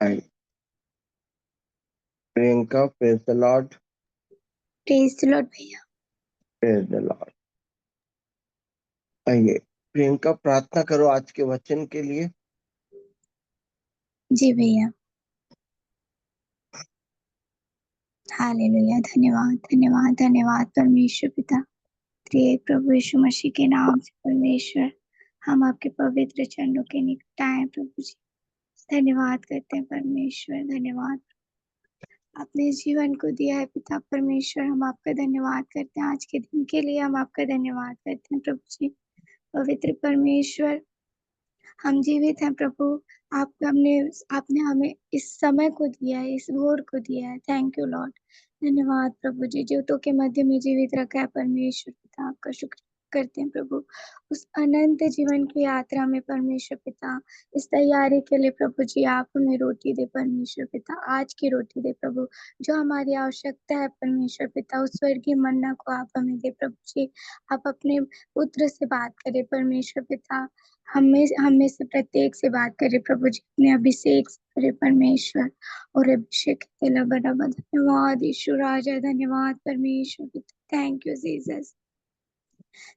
I Priyanka, praise the lord. Praise the lord भैया। Praise the lord. आइए प्रियंका, प्रार्थना करो आज के वचन के लिए। जी भैया। हालेलुया। धन्यवाद धन्यवाद धन्यवाद परमेश्वर पिता, त्रिएक प्रभु यीशु मसीह के नाम से परमेश्वर, हम आपके पवित्र चरणों के निकट आए प्रभु जी। धन्यवाद करते हैं परमेश्वर, धन्यवाद आपने जीवन को दिया है पिता परमेश्वर। हम आपका धन्यवाद करते हैं आज के दिन के लिए, हम आपका धन्यवाद करते हैं प्रभु जी। पवित्र परमेश्वर, हम जीवित हैं प्रभु। आपने हमें इस समय को दिया है, इस भोर को दिया है। Thank you Lord. धन्यवाद प्रभु जी, ज्योतों के मध्य में जीवित रखा है परमेश्वर पिता, आपका शुक्र करते हैं प्रभु। उस अनंत जीवन की यात्रा में परमेश्वर पिता, इस तैयारी के लिए प्रभु जी आप हमें रोटी दे परमेश्वर पिता, आज की रोटी दे प्रभु, जो हमारी आवश्यकता है परमेश्वर पिता, उस स्वर्गीय मन्ना को आप हमें दे प्रभु जी। आप अपने पुत्र से बात करें परमेश्वर पिता, हमें से प्रत्येक से बात करे प्रभु जी, अपने अभिषेक से करे परमेश्वर। और अभिषेक तेला बराबर। धन्यवाद यीशु राजा, धन्यवाद परमेश्वर पिता, थैंक यू जीसस।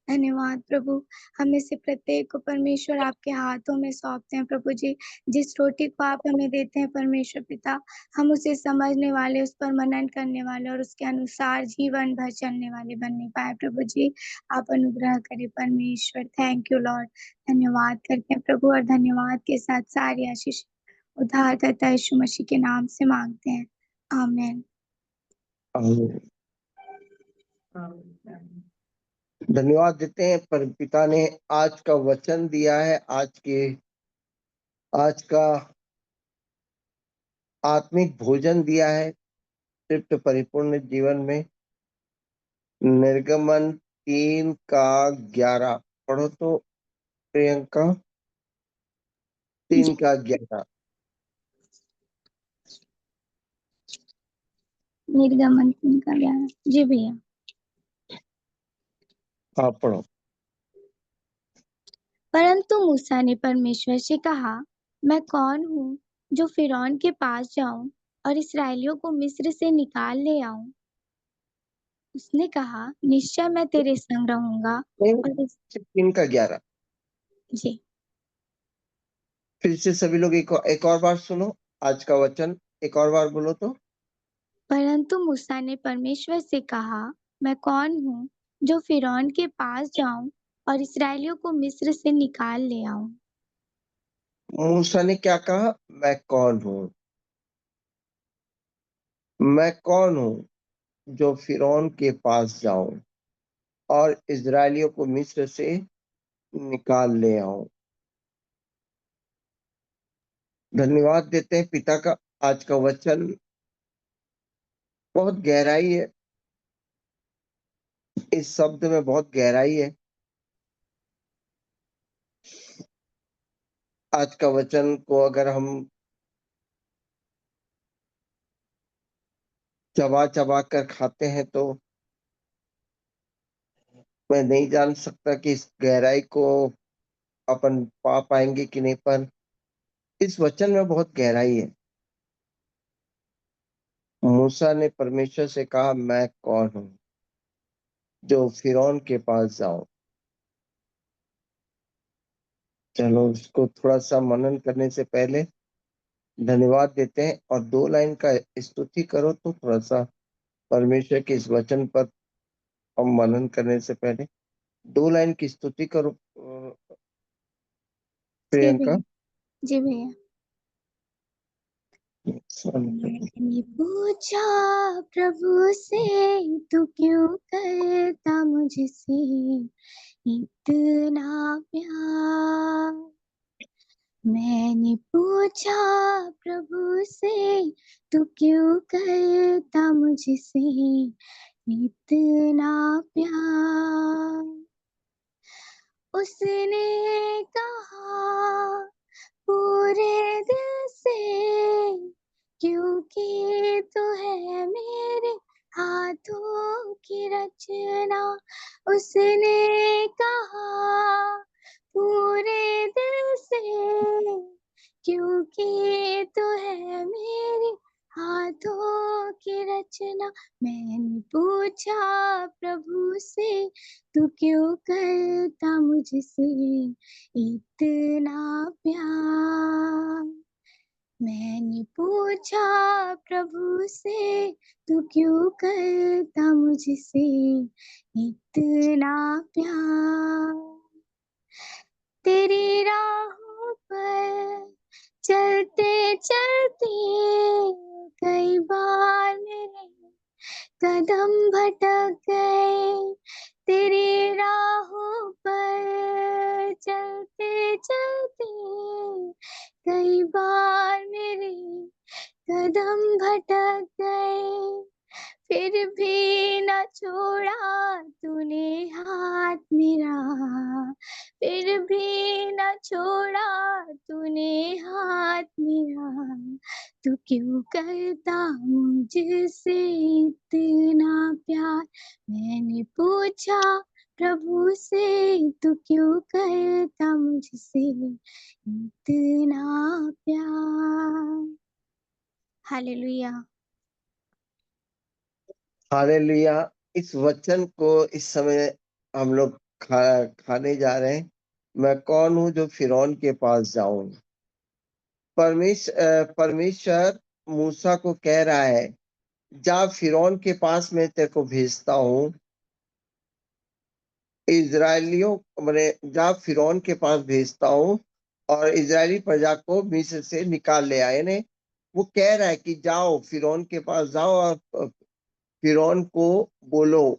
धन्यवाद प्रभु। हमें से प्रत्येक को परमेश्वर आपके हाथों में सौंपते हैं प्रभु जी। जिस रोटी को आप हमें देते हैं परमेश्वर पिता, हम उसे समझने वाले, उस पर मनन करने वाले और उसके अनुसार जीवन भर चलने वाले बनने पाए प्रभु जी। आप अनुग्रह करें परमेश्वर। Thank you Lord. धन्यवाद करते हैं प्रभु, और धन्यवाद के साथ सारी आशीष उद्धारकर्ता यीशु मसीह के नाम से मांगते हैं। आमीन। धन्यवाद देते हैं पर पिता ने आज का वचन दिया है, आज का आत्मिक भोजन दिया है, तृप्त परिपूर्ण जीवन में। निर्गमन 3:11 पढ़ो तो प्रियंका। 3:11। निर्गमन 3:11। जी भैया। हाँ पढ़ो। परंतु मूसा ने परमेश्वर से कहा, मैं कौन हूँ जो फिरौन के पास जाऊं और इसराइलियों को मिस्र से निकाल ले आऊं। उसने कहा, निश्चय मैं तेरे संग रहूंगा। और 3:11। जी। फिर से सभी लोग एक और बार सुनो आज का वचन, एक और बार बोलो तो। परंतु मूसा ने परमेश्वर से कहा, मैं कौन हूँ जो फिरौन के पास जाऊं और इसराइलियों को मिस्र से निकाल ले आऊं। मूसा ने क्या कहा? मैं कौन हूँ? मैं कौन हूँ जो फिरौन के पास जाऊं और इजरायलियों को मिस्र से निकाल ले आऊं। धन्यवाद देते हैं पिता का। आज का वचन बहुत गहराई है, इस शब्द में बहुत गहराई है। आज का वचन को अगर हम चबा चबा कर खाते हैं तो मैं नहीं जान सकता कि इस गहराई को अपन पा पाएंगे कि नहीं, पर इस वचन में बहुत गहराई है। मूसा ने परमेश्वर से कहा, मैं कौन हूं जो फिरौन के पास जाऊं। चलो उसको थोड़ा सा मनन करने से पहले धन्यवाद देते हैं और 2 लाइन का स्तुति करो तो थोड़ा सा परमेश्वर के इस वचन पर हम मनन करने से पहले 2 लाइन की स्तुति करो जी प्रियंका। भैया। जी भैया। मैंने पूछा प्रभु से, तू क्यों करता मुझसे इतना प्यार। मैंने पूछा प्रभु से, तू क्यों करता मुझसे इतना प्यार। उसने कहा पूरे दिल से, क्योंकि तू है मेरे हाथों की रचना। उसने कहा पूरे दिल से, क्योंकि तू है याचना। मैंने पूछा प्रभु से, तू क्यों करता मुझसे इतना प्यार। मैंने पूछा प्रभु से, तू क्यों करता मुझसे इतना प्यार। तेरी राहों पर चलते चलते कई बार मेरे कदम भटक गए। तेरी राहों पर चलते चलते कई बार मेरे कदम भटक गए। फिर भी न छोड़ा तूने हाथ मेरा, फिर भी न छोड़ा तूने हाथ मेरा। तू क्यों करता मुझसे इतना प्यार। मैंने पूछा प्रभु से, तू क्यों करता मुझसे इतना प्यार। हालेलुया। हालेलुया। इस वचन को इस समय हम लोग खाने जा रहे हैं। मैं कौन हूं जो फिरौन के पास जाऊं। परमेश्वर मूसा को कह रहा है, जा फिरौन के पास मैं तेरे को भेजता हूं। इजरायलियों मैंने जा फिरौन के पास भेजता हूं और इजरायली प्रजा को मिस्र से निकाल ले आए ने। वो कह रहा है कि जाओ फिरौन के पास जाओ और फिरौन को बोलो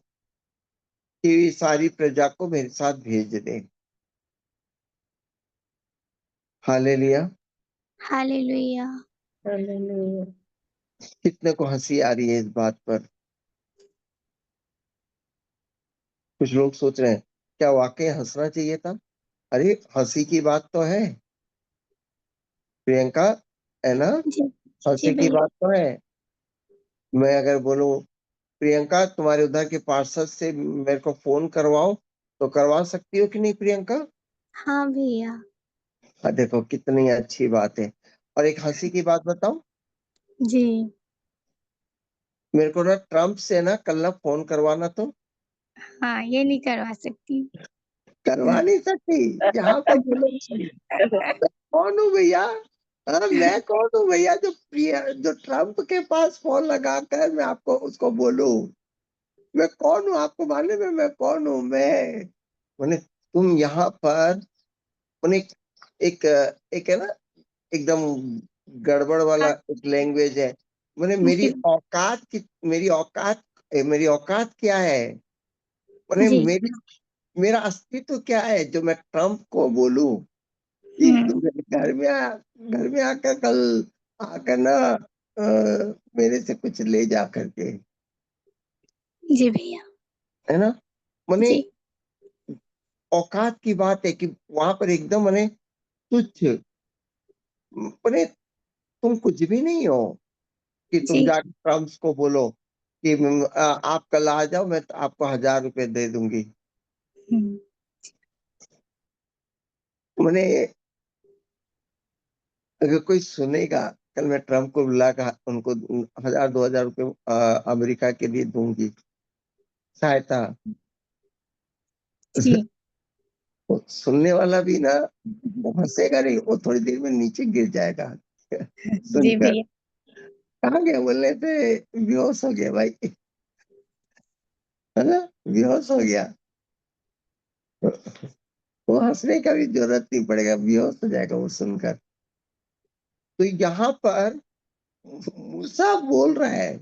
कि सारी प्रजा को मेरे साथ भेज दे। हालेलुया। हालेलुया। हालेलुया। कितने को हंसी आ रही है इस बात पर। कुछ लोग सोच रहे हैं क्या वाकई हंसना चाहिए था। अरे हंसी की बात तो है प्रियंका, है ना। जी जी हंसी की भैया। बात तो है। मैं अगर बोलूं प्रियंका तुम्हारे उधर के पार्षद से मेरे को फोन करवाओ, तो करवा सकती हो कि नहीं प्रियंका। हाँ भैया। हाँ देखो कितनी अच्छी बात है। और एक हंसी की बात बताऊं, जी। मेरे को ना ट्रम्प से ना कल ना फोन करवाना तो हाँ, ये नहीं करवा सकती। करवा नहीं सकती। यहाँ पर बोलो कौन हूँ भैया। हाँ, मैं कौन हूँ भैया जो ट्रम्प के पास फोन लगाकर मैं आपको उसको बोलूं। मैं कौन हूँ आपको मालूम है मैं कौन हूँ। मैंने तुम यहाँ पर मैंने एक एक है ना एकदम गड़बड़ वाला एक लैंग्वेज है। मैंने जी मेरी औकात क्या है। मैंने जी। मेरा अस्तित्व क्या है जो मैं ट्रम्प को बोलूं कि तुम हम्म। मेरे घर में आकर कल आकर ना मेरे से कुछ ले जा करके, जी भैया। है ना। मैंने जी औकात की बात है कि वहां पर एकदम मैंने तुच्छ मैंने तुम कुछ भी नहीं हो कि तुम जी। जाकर ट्रम्प को बोलो कि आप कल आ जाओ मैं तो आपको 1,000 रुपए दे दूंगी। हम्म। मैंने अगर कोई सुनेगा कल मैं ट्रम्प को बुलाकर उनको 1,000 2,000 रुपए अमेरिका के लिए दूंगी सहायता। जी। वो सुनने वाला भी ना वो हंसेगा नहीं, वो थोड़ी देर में नीचे गिर जाएगा जी सुनकर। भैया। कहाँ गया बोलने पे बेहोश हो गया भाई, है ना। बेहोश हो गया। वो हंसने का भी जरूरत नहीं पड़ेगा, बेहोश हो जाएगा वो सुनकर। तो यहाँ पर मूसा बोल रहा है,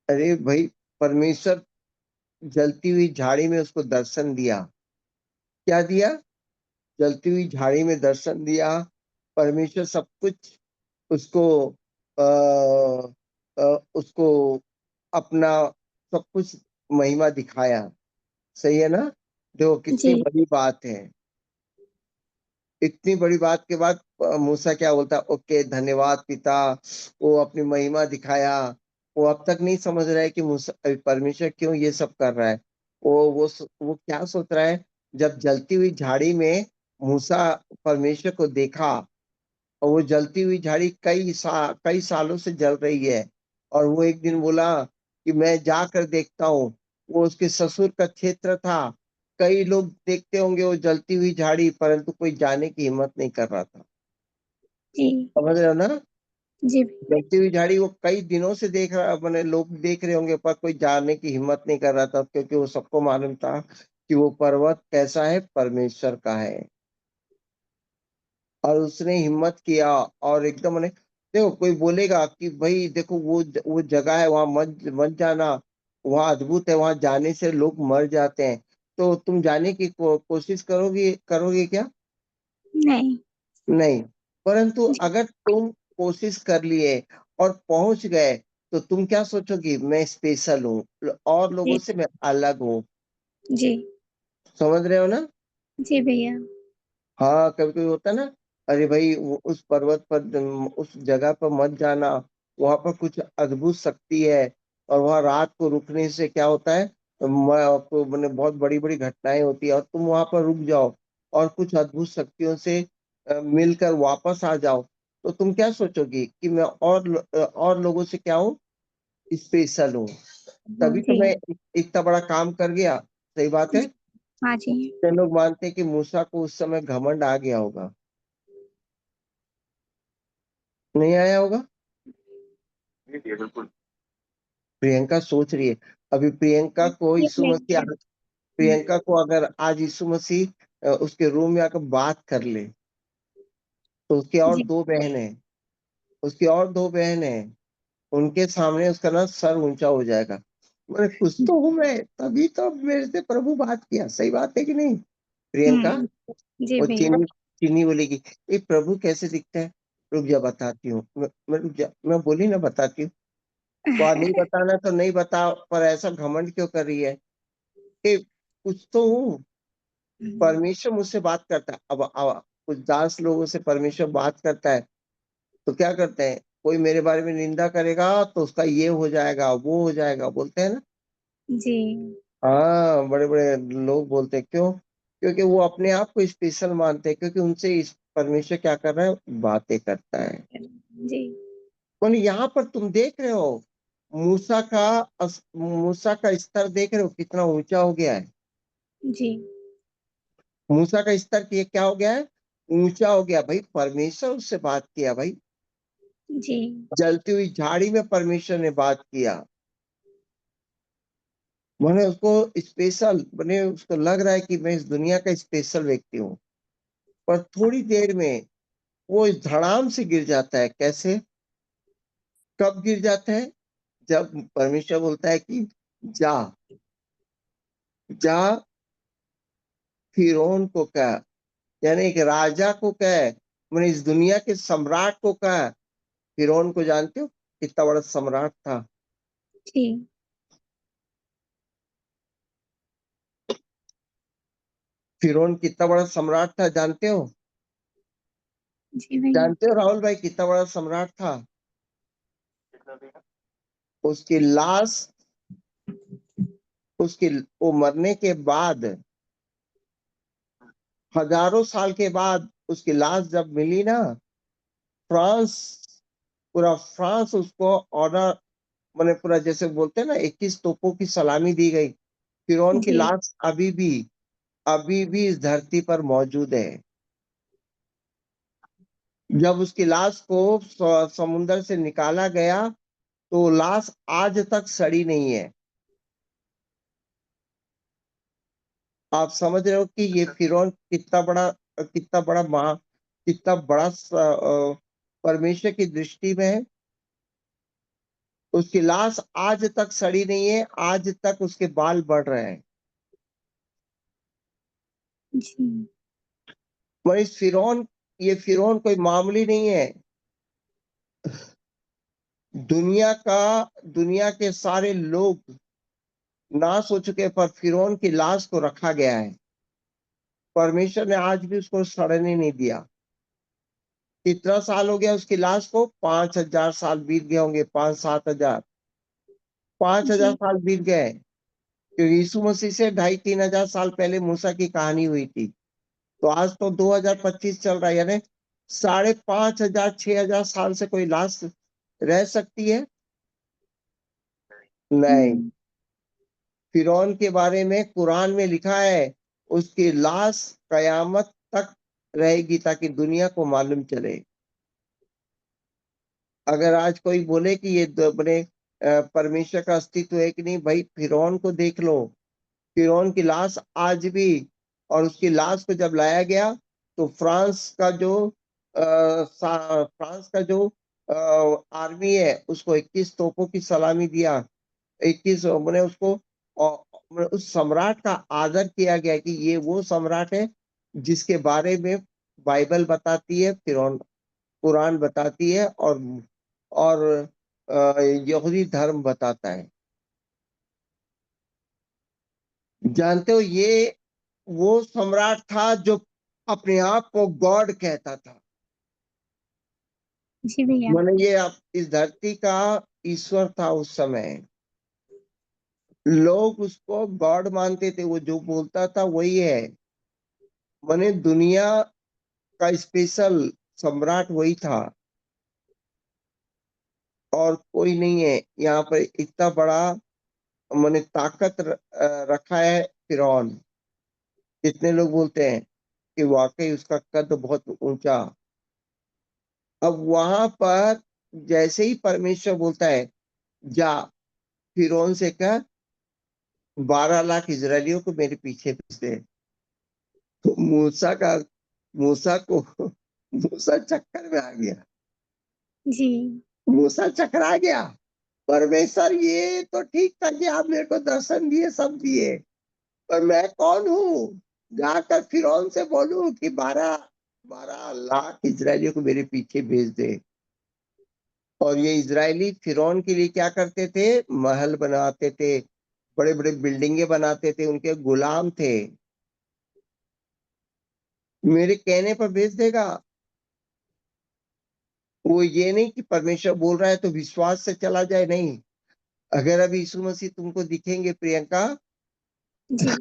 अरे भाई परमेश्वर जलती हुई झाड़ी में उसको दर्शन दिया। क्या दिया। जलती हुई झाड़ी में दर्शन दिया। परमेश्वर सब कुछ उसको उसको अपना सब कुछ महिमा दिखाया। सही है ना। देखो कितनी जी बड़ी बात है। इतनी बड़ी बात के बाद मूसा क्या बोलता, ओके धन्यवाद पिता। वो अपनी महिमा दिखाया। वो अब तक नहीं समझ रहा है कि मूसा परमेश्वर क्यों ये सब कर रहा है। वो क्या सोच रहा है। जब जलती हुई झाड़ी में मूसा परमेश्वर को देखा और वो जलती हुई झाड़ी कई सालों से जल रही है और वो एक दिन बोला कि मैं जाकर देखता हूँ। वो उसके ससुर का क्षेत्र था। कई लोग देखते होंगे वो जलती हुई झाड़ी, परंतु कोई जाने की हिम्मत नहीं कर रहा था। जी। समझ रहे हो ना? जी भैया। जलती हुई झाड़ी वो कई दिनों से देख रहा, मैंने लोग देख रहे होंगे, पर कोई जाने की हिम्मत नहीं कर रहा था, क्योंकि वो सबको मालूम था कि वो पर्वत कैसा है, परमेश्वर का है। और उसने हिम्मत किया और एकदम ने, देखो कोई बोलेगा कि भाई देखो वो जगह है, वहां मत मत जाना, वहां अद्भुत है, वहां जाने से लोग मर जाते हैं। तो तुम जाने की कोशिश करोगे करोगे क्या? नहीं। नहीं। परंतु जी। अगर तुम कोशिश कर लिए और पहुंच गए, तो तुम क्या सोचोगी? मैं स्पेशल हूँ और लोगों जी। से मैं अलग हूँ। जी। समझ रहे हो ना? जी भैया। हाँ, कभी कभी होता है ना, अरे भाई उस पर्वत पर, उस जगह पर मत जाना, वहां पर कुछ अद्भुत शक्ति है। और वहां रात को रुकने से क्या होता है, आपको मैंने बहुत बड़ी बड़ी घटनाएं होती है, और तुम वहां पर रुक जाओ और कुछ अद्भुत शक्तियों से मिलकर वापस आ जाओ, तो तुम क्या सोचोगी कि मैं और लोगों से क्या हूँ, स्पेशल हूँ। तभी तो जी। मैं इतना बड़ा काम कर गया। सही बात है। जी। हाँ जी। तो लोग मानते हैं कि मूसा को उस समय घमंड आ गया होगा। नहीं आया होगा? प्रियंका सोच रही है। अभी प्रियंका को ये यीशु मसीह, नहीं। प्रियंका को अगर आज यीशु मसीह उसके रूम में आकर बात कर ले, तो उसकी और जी। दो बहन है, उसकी और दो बहन है, उनके सामने उसका ना सर ऊंचा हो जाएगा। मैं कुछ तो हूं मैं, तभी तो मेरे से प्रभु बात किया। सही बात है कि नहीं प्रियंका? हम्म। जी वो भैया। चीनी चीनी बोलेगी, ये प्रभु कैसे दिखता है? रुक जा बताती हूँ। मैं रुक जा, मैं बोली ना बताती हूँ। तो नहीं बताना तो नहीं बता, पर ऐसा घमंड क्यों कर रही है? कि कुछ तो हूँ। परमेश्वर मुझसे बात करता है। अब कुछ दास लोगों से परमेश्वर बात करता है, तो क्या करते हैं, कोई मेरे बारे में निंदा करेगा तो उसका ये हो जाएगा, वो हो जाएगा, बोलते हैं ना। जी। हाँ, बड़े बड़े लोग बोलते हैं, क्यों? क्योंकि वो अपने आप को स्पेशल मानते हैं, क्योंकि उनसे इस परमेश्वर क्या कर रहा है, बातें करता है। जी। और यहाँ पर तुम देख रहे हो, मूसा का स्तर देख रहे हो कितना ऊंचा हो गया है। जी। मूसा का स्तर क्या हो गया है, ऊंचा हो गया भाई। परमेश्वर उससे बात किया भाई। जी। जलती हुई झाड़ी में परमेश्वर ने बात किया। मैंने उसको स्पेशल, मैंने उसको लग रहा है कि मैं इस दुनिया का स्पेशल व्यक्ति हूँ। पर थोड़ी देर में वो इस धड़ाम से गिर जाता है। कैसे? कब गिर जाता है? जब परमेश्वर बोलता है कि जा, जा, फिरौन को कह, यानी एक राजा को कह, मैंने इस दुनिया के सम्राट को कह। फिरौन को जानते हो कितना बड़ा सम्राट था? जी। फिरौन कितना बड़ा सम्राट था, जानते हो? जी भैया। जानते हो राहुल भाई कितना बड़ा सम्राट था? उसकी लाश, उसकी वो मरने के बाद, हजारों साल के बाद उसकी लाश जब मिली ना, फ्रांस, पूरा फ्रांस उसको ऑर्डर, मैंने पूरा जैसे बोलते हैं ना, 21 तोपों की सलामी दी गई। फिरौन की जी। लाश अभी भी इस धरती पर मौजूद है। जब उसकी लाश को समुद्र से निकाला गया, तो लाश आज तक सड़ी नहीं है। आप समझ रहे हो कि ये फिरौन कितना बड़ा महा, कितना बड़ा परमेश्वर की दृष्टि में है। उसकी लाश आज तक सड़ी नहीं है, आज तक उसके बाल बढ़ रहे हैं। जी। पर इस फिरौन, ये फिरौन कोई मामूली नहीं है। दुनिया के सारे लोग नाश हो चुके, पर फिरौन की लाश को रखा गया है। परमेश्वर ने आज भी उसको सड़ने नहीं दिया। कितना साल हो गया उसकी लाश को? 5,000 साल बीत गए होंगे, 5-7 हजार, 5,000 जी। साल बीत गए। क्योंकि यीशु मसीह से 2,500-3,000 साल पहले मूसा की कहानी हुई थी। तो आज तो 2025 चल रहा है, यानी 5,500 6,000 साल से कोई लाश रह सकती है? नहीं, फिरौन के बारे में कुरान में लिखा है उसकी लाश कयामत तक रहेगी ताकि दुनिया को मालूम चले। अगर आज कोई बोले कि ये अपने परमेश्वर का अस्तित्व है कि नहीं, भाई फिरौन को देख लो, फिरौन की लाश आज भी, और उसकी लाश को जब लाया गया तो फ्रांस का जो आर्मी है उसको 21 तोपों की सलामी दिया, 21 मैंने उसको, और उस सम्राट का आदर किया गया कि ये वो सम्राट है जिसके बारे में बाइबल बताती है, फिरौन कुरान बताती है, और यहूदी धर्म बताता है। जानते हो ये वो सम्राट था जो अपने आप को गॉड कहता था। जी भैया। माने ये इस धरती का ईश्वर था उस समय। लोग उसको गॉड मानते थे, वो जो बोलता था वही है। माने दुनिया का स्पेशल सम्राट वही था और कोई नहीं है। यहाँ पर इतना बड़ा माने ताकत रखा है फिरौन। कितने लोग बोलते हैं कि वाकई उसका कद बहुत ऊंचा। अब वहां पर जैसे ही परमेश्वर बोलता है जा फिरौन से कह 12 लाख इजरायलियों को मेरे पीछे भेज दे, तो मूसा को मूसा चक्कर में आ गया। जी मूसा चकरा गया। परमेश्वर ये तो ठीक था कि आप मेरे को दर्शन दिए, सब दिए, पर मैं कौन हूँ जाकर फिरौन से बोलूं कि 12 लाख इजरायलियों को मेरे पीछे भेज दे। और ये इजरायली फिरौन के लिए क्या करते थे, महल बनाते थे, बड़े बड़े बिल्डिंगे बनाते थे, उनके गुलाम थे। मेरे कहने पर भेज देगा। वो ये नहीं कि परमेश्वर बोल रहा है तो विश्वास से चला जाए, नहीं। अगर अभी यीशु मसीह तुमको दिखेंगे प्रियंका, जी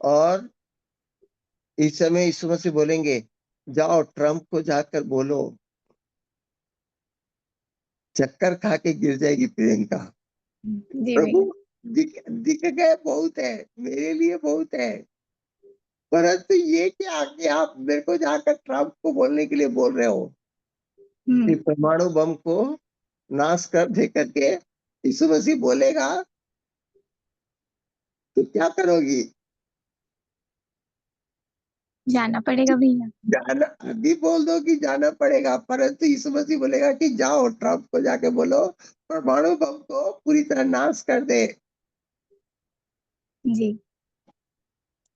और इस समय यीशु मसीह बोलेंगे जाओ ट्रम्प को जाकर बोलो, चक्कर खा के गिर जाएगी प्रियंका। जी प्रभु भैया। दिख गए बहुत है, मेरे लिए बहुत है, परंतु ये क्या कि आप मेरे को जाकर ट्रम्प को बोलने के लिए बोल रहे हो कि परमाणु बम को नाश कर दे करके। यीशु मसीह बोलेगा तो क्या करोगी? जाना पड़ेगा भैया। जाना, अभी बोल दो कि जाना पड़ेगा, परंतु यीशु मसीह बोलेगा कि जाओ ट्रम्प को जाके बोलो परमाणु बम को पूरी तरह नाश कर दे। जी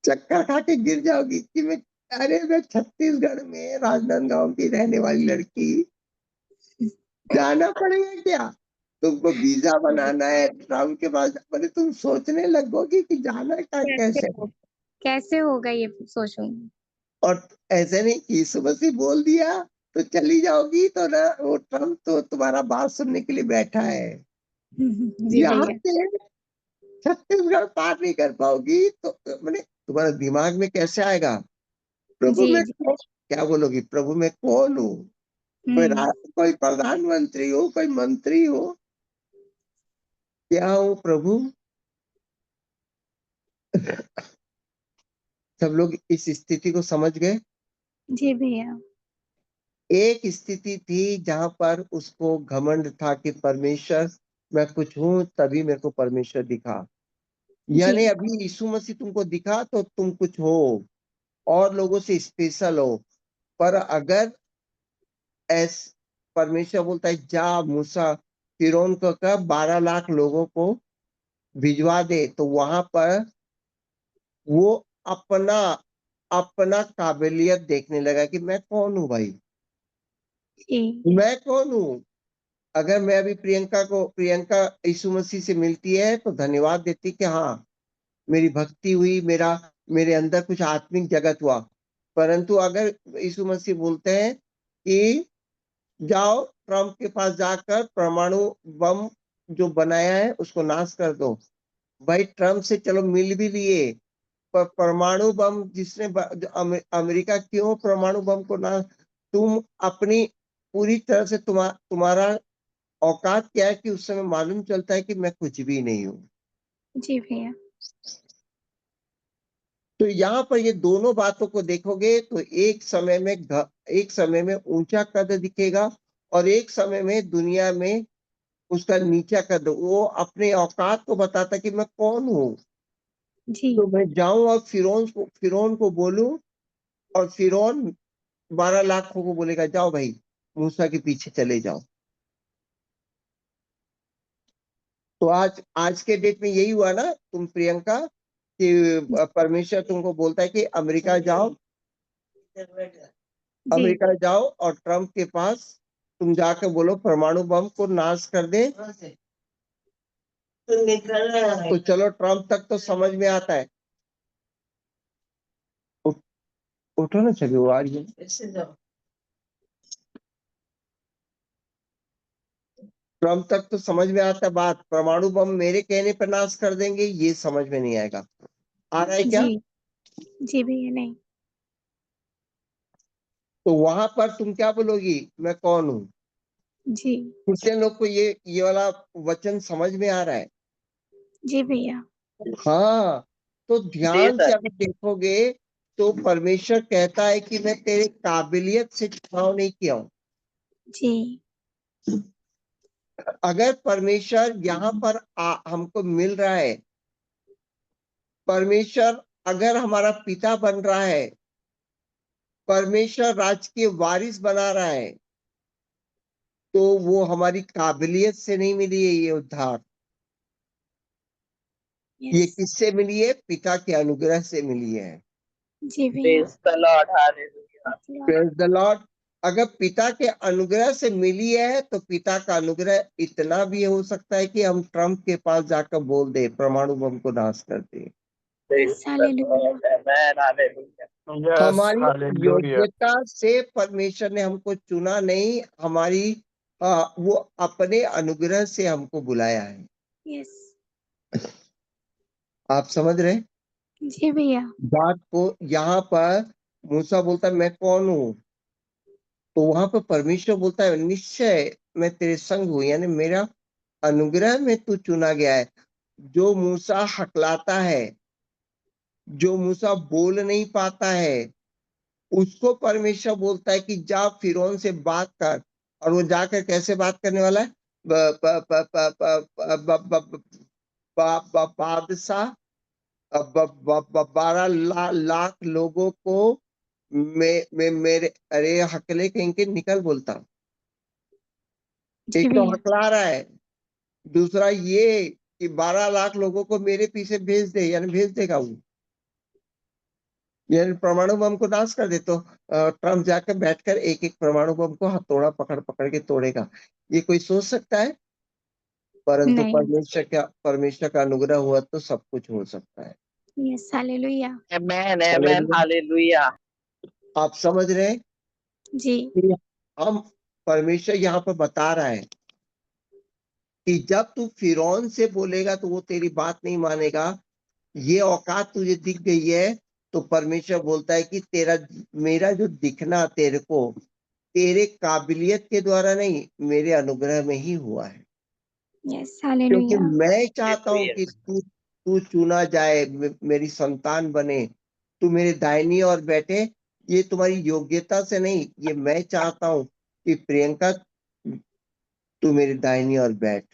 चक्कर खा के गिर जाओगी कि मैं, अरे मैं छत्तीसगढ़ में राजनांदगांव की रहने वाली लड़की, जाना पड़ेगा क्या? तुमको वीजा बनाना है ट्रम्प के पास, अरे तुम सोचने लगोगी कि जाना क्या कैसे कैसे। हो कैसे होगा ये सोचूंगी। और ऐसे नहीं कि यीशु मसीह बोल दिया तो चली जाओगी, तो ना वो ट्रम्प तो तुम्हारा बात सुनने के लिए बैठा है। जी यहाँ भैया। से छत्तीसगढ़ पार नहीं कर पाओगी तो मैंने तुम्हारे दिमाग में कैसे आएगा प्रभु जी मैं जी। क्या बोलोगी, प्रभु मैं कौन हूँ? कोई प्रधानमंत्री हो, कोई मंत्री हो, क्या हूँ प्रभु? सब लोग इस स्थिति को समझ गए। जी भैया। एक स्थिति थी जहां पर उसको घमंड था कि परमेश्वर मैं कुछ हूं, तभी मेरे को परमेश्वर दिखा। जी यानी अभी यीशु मसीह तुमको दिखा तो तुम कुछ हो और लोगों से स्पेशल हो। पर अगर ऐस परमेश्वर बोलता है जा मूसा फिरौन को कह 12 लाख लोगों को भिजवा दे, तो वहां पर वो अपना अपना काबिलियत देखने लगा कि मैं कौन हूं भाई, जी मैं कौन हूं। अगर मैं अभी प्रियंका यीशु मसीह से मिलती है तो धन्यवाद देती कि हाँ मेरी भक्ति हुई, मेरे अंदर कुछ आत्मिक जगत हुआ। परंतु अगर यीशु मसीह बोलते हैं कि जाओ ट्रम्प के पास जाकर परमाणु बम जो बनाया है उसको नाश कर दो, भाई ट्रम्प से चलो मिल भी लिए, पर परमाणु बम अमेरिका क्यों परमाणु बम को ना, तुम अपनी पूरी तरह से तुम्हारा औकात क्या है कि उस समय मालूम चलता है कि मैं कुछ भी नहीं हूँ। जी भैया। तो यहाँ पर ये दोनों बातों को देखोगे तो एक समय में ऊंचा कद दिखेगा और एक समय में दुनिया में उसका नीचा कद। वो अपने औकात को बताता कि मैं कौन हूँ। जी तो मैं जाऊं और फिरौन को बोलूं और फिरौन 12 लाखों को बोलेगा जाओ भाई मूसा के पीछे चले जाओ। तो आज के डेट में यही हुआ ना तुम प्रियंका कि परमेश्वर तुमको बोलता है कि अमेरिका जाओ, जी अमेरिका जाओ और ट्रम्प के पास तुम जाकर बोलो परमाणु बम को नाश कर दे। तो चलो ट्रम्प तक तो समझ में आता है। उठ, उठो ना छवि, वो आ रही है। ट्रम्प तक तो समझ में आता है बात, परमाणु बम मेरे कहने पर नाश कर देंगे ये समझ में नहीं आएगा। आ रहा है क्या? जी जी भैया। नहीं। तो वहां पर तुम क्या बोलोगी, मैं कौन हूँ? जी क्रिश्चियन लोग को ये वाला वचन समझ में आ रहा है। जी भैया। हाँ, तो ध्यान से अगर देखोगे तो परमेश्वर कहता है कि मैं तेरे काबिलियत से चुनाव नहीं किया हूं। जी अगर परमेश्वर यहाँ पर हमको मिल रहा है, परमेश्वर अगर हमारा पिता बन रहा है, परमेश्वर राज्य के वारिस बना रहा है, तो वो हमारी काबिलियत से नहीं मिली है ये उद्धार। ये यस। किससे मिली है? पिता के अनुग्रह से मिली है। जी भैया। Praise the Lord. अगर पिता के अनुग्रह से मिली है तो पिता का अनुग्रह इतना भी हो सकता है कि हम ट्रम्प के पास जाकर बोल दे परमाणु बम को नाश कर दे। Yes hallelujah. हमारी हालेलुया। योग्यता से परमेश्वर ने हमको चुना नहीं, हमारी वो अपने अनुग्रह से हमको बुलाया है। यस। आप समझ रहे जी भैया। बात को? यहाँ पर मूसा बोलता है मैं कौन हूँ, तो वहां पर परमेश्वर बोलता है निश्चय मैं तेरे संग हूं, यानी मेरा अनुग्रह में तू चुना गया है। जो मूसा हकलाता है, जो मूसा बोल नहीं पाता है, उसको परमेश्वर बोलता है कि जा फिरौन से बात कर। और वो जाकर कैसे बात करने वाला है? ब- ब- ब- ब- ब- ब- ब- बादशाह 12 लाख लोगों को मेरे अरे हकले कहीं के निकल बोलता। जी एक तो भैया। हकला रहा है, दूसरा ये कि 12 लाख लोगों को मेरे पीछे भेज दे, यानी भेज देगा वो, यानी परमाणु बम को नाश कर दे। तो ट्रम्प जाकर बैठकर एक एक परमाणु बम को हथौड़ा पकड़ पकड़ के तोड़ेगा। ये कोई सोच सकता है? परंतु नहीं। परमेश्वर का अनुग्रह हुआ तो सब कुछ हो सकता है। Yes hallelujah. Amen amen hallelujah. Hallelujah. आप समझ रहे हैं जी कि हम परमेश्वर यहाँ पर बता रहा है कि जब तू फिरौन से बोलेगा तो वो तेरी बात नहीं मानेगा। ये औकात तुझे दिख गई है तो परमेश्वर बोलता है कि मेरा जो दिखना तेरे को तेरे काबिलियत के द्वारा नहीं, मेरे अनुग्रह में ही हुआ है। यस क्योंकि हालेलुया। मैं चाहता हूं कि तू तू चुना जाए, मेरी संतान बने, तू मेरे दाहिनी ओर बैठे। ये तुम्हारी योग्यता से नहीं, ये मैं चाहता हूं कि प्रियंका तू मेरी दाहिनी ओर बैठ।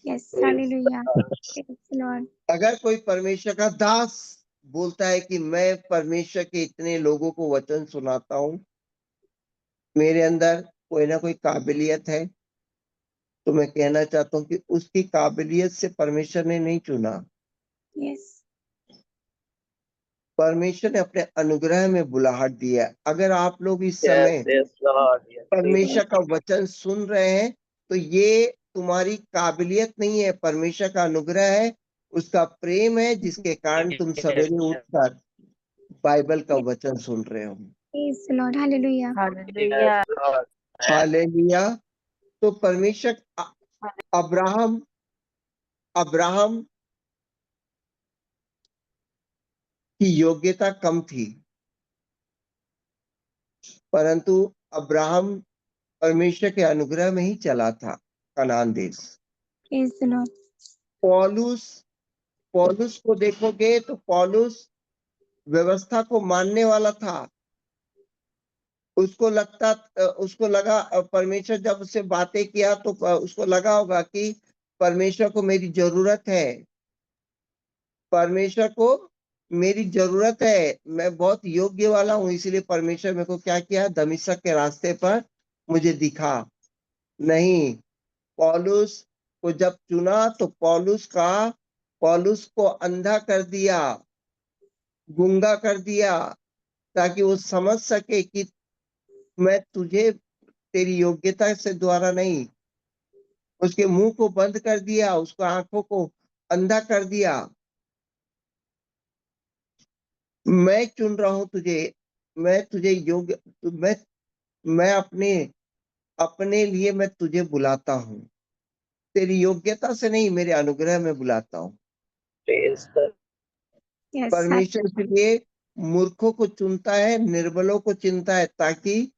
Yes hallelujah. Praise the Lord. अगर कोई परमेश्वर का दास बोलता है कि मैं परमेश्वर के इतने लोगों को वचन सुनाता हूं, मेरे अंदर कोई ना कोई काबिलियत है, तो मैं कहना चाहता हूं कि उसकी काबिलियत से परमेश्वर ने नहीं चुना। यस। परमेश्वर ने अपने अनुग्रह में बुलाहट दिया है। अगर आप लोग इस यस समय यस लॉर्ड यस परमेश्वर का वचन सुन रहे हैं तो ये तुम्हारी काबिलियत नहीं है, परमेश्वर का अनुग्रह है, उसका प्रेम है, जिसके कारण तुम सवेरे उठकर बाइबल का वचन सुन रहे हो। Praise the Lord hallelujah. Hallelujah. Hallelujah. तो परमेश्वर अब्राहम अब्राहम की योग्यता कम थी, परंतु अब्राहम परमेश्वर के अनुग्रह में ही चला था। कनान देश। Praise the Lord. पौलुस पौलुस को देखोगे तो पौलुस व्यवस्था को मानने वाला था। उसको लगा परमेश्वर जब उससे बातें किया तो उसको लगा होगा कि परमेश्वर को मेरी जरूरत है, परमेश्वर को मेरी जरूरत है, मैं बहुत योग्य वाला हूं, इसीलिए परमेश्वर मेरे को क्या किया, दमिश्क के रास्ते पर मुझे दिखा। नहीं, पौलुस को जब चुना तो पौलुस को अंधा कर दिया, गूंगा कर दिया, ताकि वो समझ सके कि मैं तुझे तेरी योग्यता से द्वारा नहीं। उसके मुंह को बंद कर दिया, उसको आंखों को अंधा कर दिया। मैं चुन रहा हूं तुझे, मैं तुझे योग्य, मैं अपने अपने लिए मैं तुझे बुलाता हूं, तेरी योग्यता से नहीं, मेरे अनुग्रह में बुलाता हूं। Praise the Yes, परमेश्वर इसलिए मूर्खों को चुनता है, निर्बलों को चुनता है, ताकि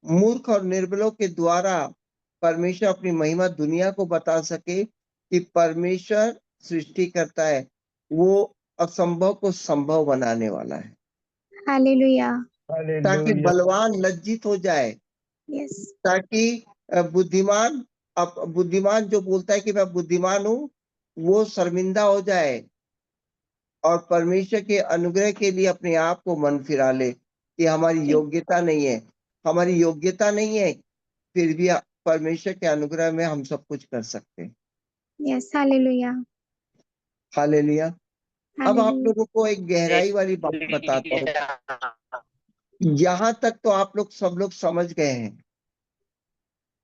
मूर्ख और निर्बलों के द्वारा परमेश्वर अपनी महिमा दुनिया को बता सके कि परमेश्वर सृष्टि करता है, वो असंभव को संभव बनाने वाला है, Hallelujah. ताकि Hallelujah. बलवान लज्जित हो जाए, Yes. ताकि बुद्धिमान जो बोलता है कि मैं बुद्धिमान हूं, वो शर्मिंदा हो जाए और परमेश्वर के अनुग्रह के लिए अपने आप को मन फिरा ले कि हमारी योग्यता नहीं है, हमारी योग्यता नहीं है, फिर भी परमेश्वर के अनुग्रह में हम सब कुछ कर सकते हैं। Yes. Hallelujah. हालेलुया। अब आप Hallelujah. लोगों को एक गहराई वाली बात बताता हूँ। यहाँ तक तो आप लोग सब लोग समझ गए हैं,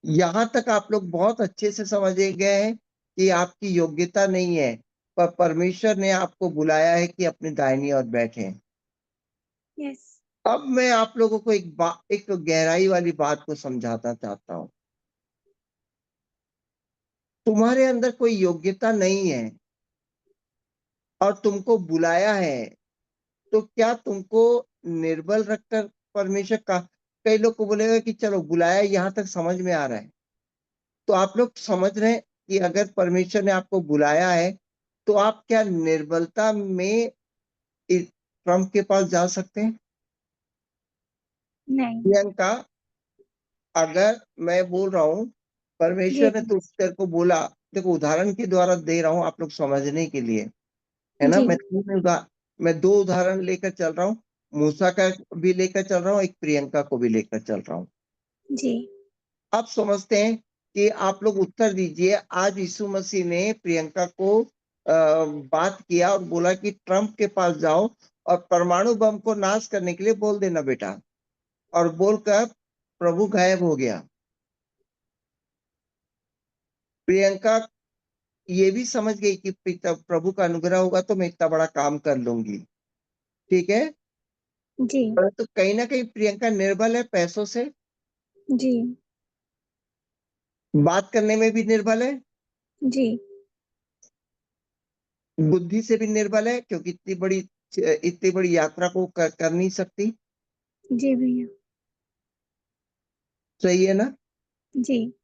यहाँ तक आप लोग बहुत अच्छे से समझ गए हैं कि आपकी योग्यता नहीं है, पर परमेश्वर ने आपको बुलाया है कि अपने दाहिनी ओर बैठे। Yes. अब मैं आप लोगों को एक गहराई वाली बात को समझाना चाहता हूं। तुम्हारे अंदर कोई योग्यता नहीं है और तुमको बुलाया है, तो क्या तुमको निर्बल रखकर परमेश्वर का, कई लोग को बोलेगा कि चलो बुलाया, यहां तक समझ में आ रहा है, तो आप लोग समझ रहे हैं कि अगर परमेश्वर ने आपको बुलाया है तो आप क्या निर्बलता में ट्रम्प के पास जा सकते हैं? नहीं। प्रियंका, अगर मैं बोल रहा हूं परमेश्वर ने जी तो तेरे को बोला, देखो उदाहरण के द्वारा दे रहा हूं आप लोग समझने के लिए, है ना। जी मैं दो उदाहरण लेकर चल रहा हूँ, मूसा का भी लेकर चल रहा हूँ, एक प्रियंका को भी लेकर चल रहा हूँ। जी आप समझते हैं कि आप लोग उत्तर दीजिए। आज यीशु मसीह ने प्रियंका को बात किया और बोला कि ट्रम्प के पास जाओ और परमाणु बम को नाश करने के लिए बोल देना बेटा, और बोलकर प्रभु गायब हो गया। प्रियंका ये भी समझ गई कि प्रभु का अनुग्रह होगा तो मैं इतना बड़ा काम कर लूंगी, ठीक है। जी परंतु कहीं ना कहीं प्रियंका निर्बल है, पैसों से, जी बात करने में भी निर्बल है, जी बुद्धि से भी निर्बल है, क्योंकि इतनी बड़ी यात्रा को कर नहीं सकती। जी भैया। सही है ना। जी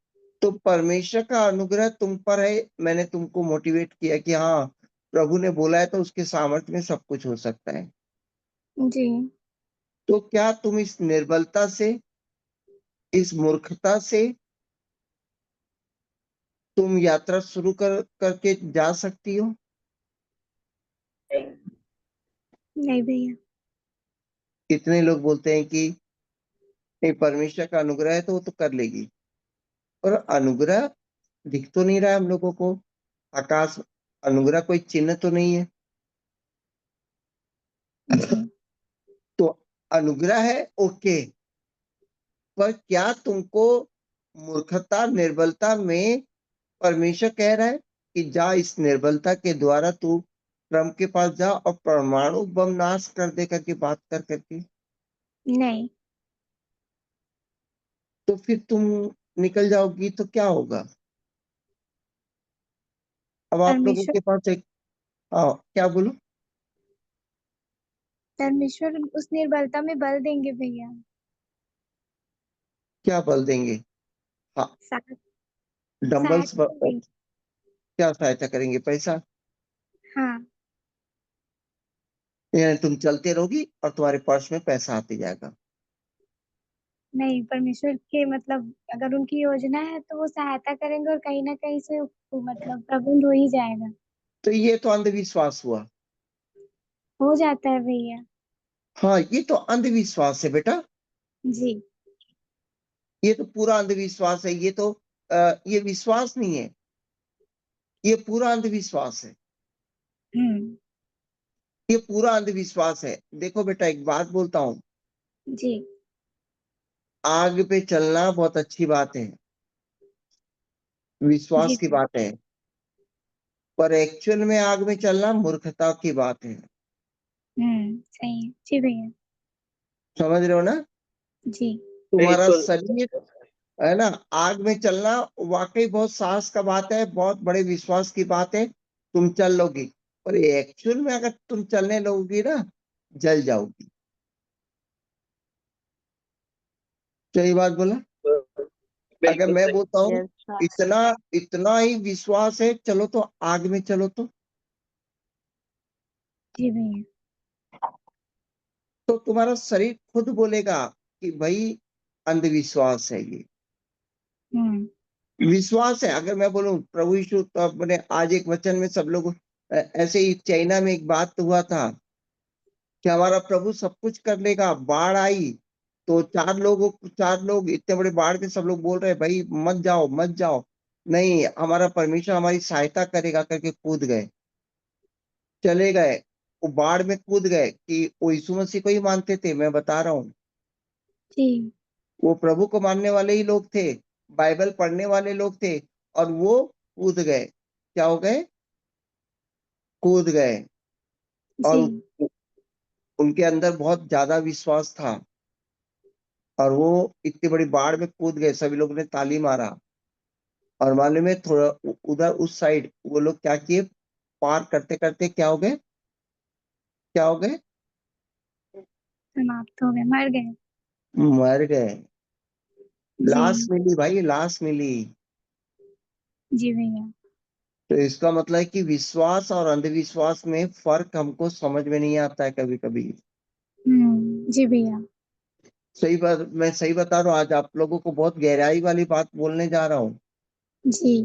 तो परमेश्वर का अनुग्रह तुम पर है। मैंने तुमको मोटिवेट किया कि हाँ, प्रभु ने बोला है तो उसके सामर्थ्य में सब कुछ हो सकता है। जी तो क्या तुम इस निर्बलता से, इस मूर्खता से तुम यात्रा शुरू करके जा सकती हो? नहीं भैया। कितने लोग बोलते हैं कि नहीं, परमेश्वर का अनुग्रह है तो वो तो कर लेगी, और अनुग्रह दिख तो नहीं रहा है हम लोगों को। आकाश, अनुग्रह कोई चिन्ह तो नहीं है। जी तो अनुग्रह है, ओके, पर क्या तुमको मूर्खता, निर्बलता में परमेश्वर कह रहा है कि जा, इस निर्बलता के द्वारा तू ट्रम्प के पास जा और परमाणु बम नाश कर दे करके बात करके, नहीं। तो फिर तुम निकल जाओगी तो क्या होगा? अब आप लोगों परमेश्वर के पास एक, हाँ क्या बोलो? परमेश्वर उस निर्बलता में बल देंगे भैया। क्या बल देंगे? हाँ, साथ डंबल्स सहायता करेंगे। क्या सहायता करेंगे? पैसा। हाँ, यानी तुम चलते रहोगी और तुम्हारे पर्स में पैसा आते जाएगा। नहीं, परमेश्वर के मतलब अगर उनकी योजना है तो वो सहायता करेंगे और कहीं ना कहीं से मतलब प्रबंध हो ही जाएगा। तो ये तो अंधविश्वास हुआ। हो जाता है भैया। हाँ, ये तो अंधविश्वास है बेटा। जी। ये तो पूरा अंधविश्वास है। ये विश्वास नहीं है, ये पूरा अंधविश्वास है। हम्म। ये पूरा अंधविश्वास है। देखो बेटा, एक बात बोलता हूँ, जी। आग पे चलना बहुत अच्छी बात है, जी विश्वास की भैया। बात है, पर एक्चुअल में आग में चलना मूर्खता की बात है। सही है जी भैया। समझ रहे हो ना? जी। तुम्हारा बिल्कुल। शरीर, है ना, आग में चलना वाकई बहुत साहस का बात है, बहुत बड़े विश्वास की बात है। तुम चल लोगी, पर एक्चुअल में अगर तुम चलने लगोगी ना, जल जाओगी। सही बात बोला? अगर बिल्कुल मैं सही। बोलता हूँ यस। इतना इतना ही विश्वास है, चलो तो आग में चलो, जी भैया। तो तुम्हारा शरीर खुद बोलेगा कि भाई अंधविश्वास है ये। हम्म। विश्वास है। अगर मैं बोलूं प्रभु यीशु, तो अपने आज एक वचन में सब लोग, ऐसे ही चाइना में एक बात तो हुआ था कि हमारा प्रभु सब कुछ कर लेगा। बाढ़ आई तो चार लोग इतने बड़े बाढ़ के, सब लोग बोल रहे हैं भाई मत जाओ मत जाओ, नहीं हमारा परमेश्वर हमारी सहायता करेगा करके कूद गए, चले गए। वो बाढ़ में कूद गए कि वो यीशु मसीह को ही मानते थे, मैं बता रहा हूँ। जी। वो प्रभु को मानने वाले ही लोग थे, बाइबल पढ़ने वाले लोग थे, और वो कूद गए। क्या हो गए? कूद गए। और जी। उनके अंदर बहुत ज्यादा विश्वास था, और वो इतनी बड़ी बाढ़ में कूद गए। सभी लोगों ने ताली मारा। और मालूम है, थोड़ा उधर उस साइड वो लोग क्या किए, पार करते करते क्या हो गए? क्या हो गए? समाप्त हो गए, मर गए। मर गए। जी। लाश मिली भाई, लाश मिली। जी भैया। तो इसका मतलब है कि विश्वास और अंधविश्वास में फर्क हमको समझ में नहीं आता है कभी कभी। जी भैया। सही बात, मैं सही बता रहा हूँ। आज आप लोगों को बहुत गहराई वाली बात बोलने जा रहा हूँ। जी।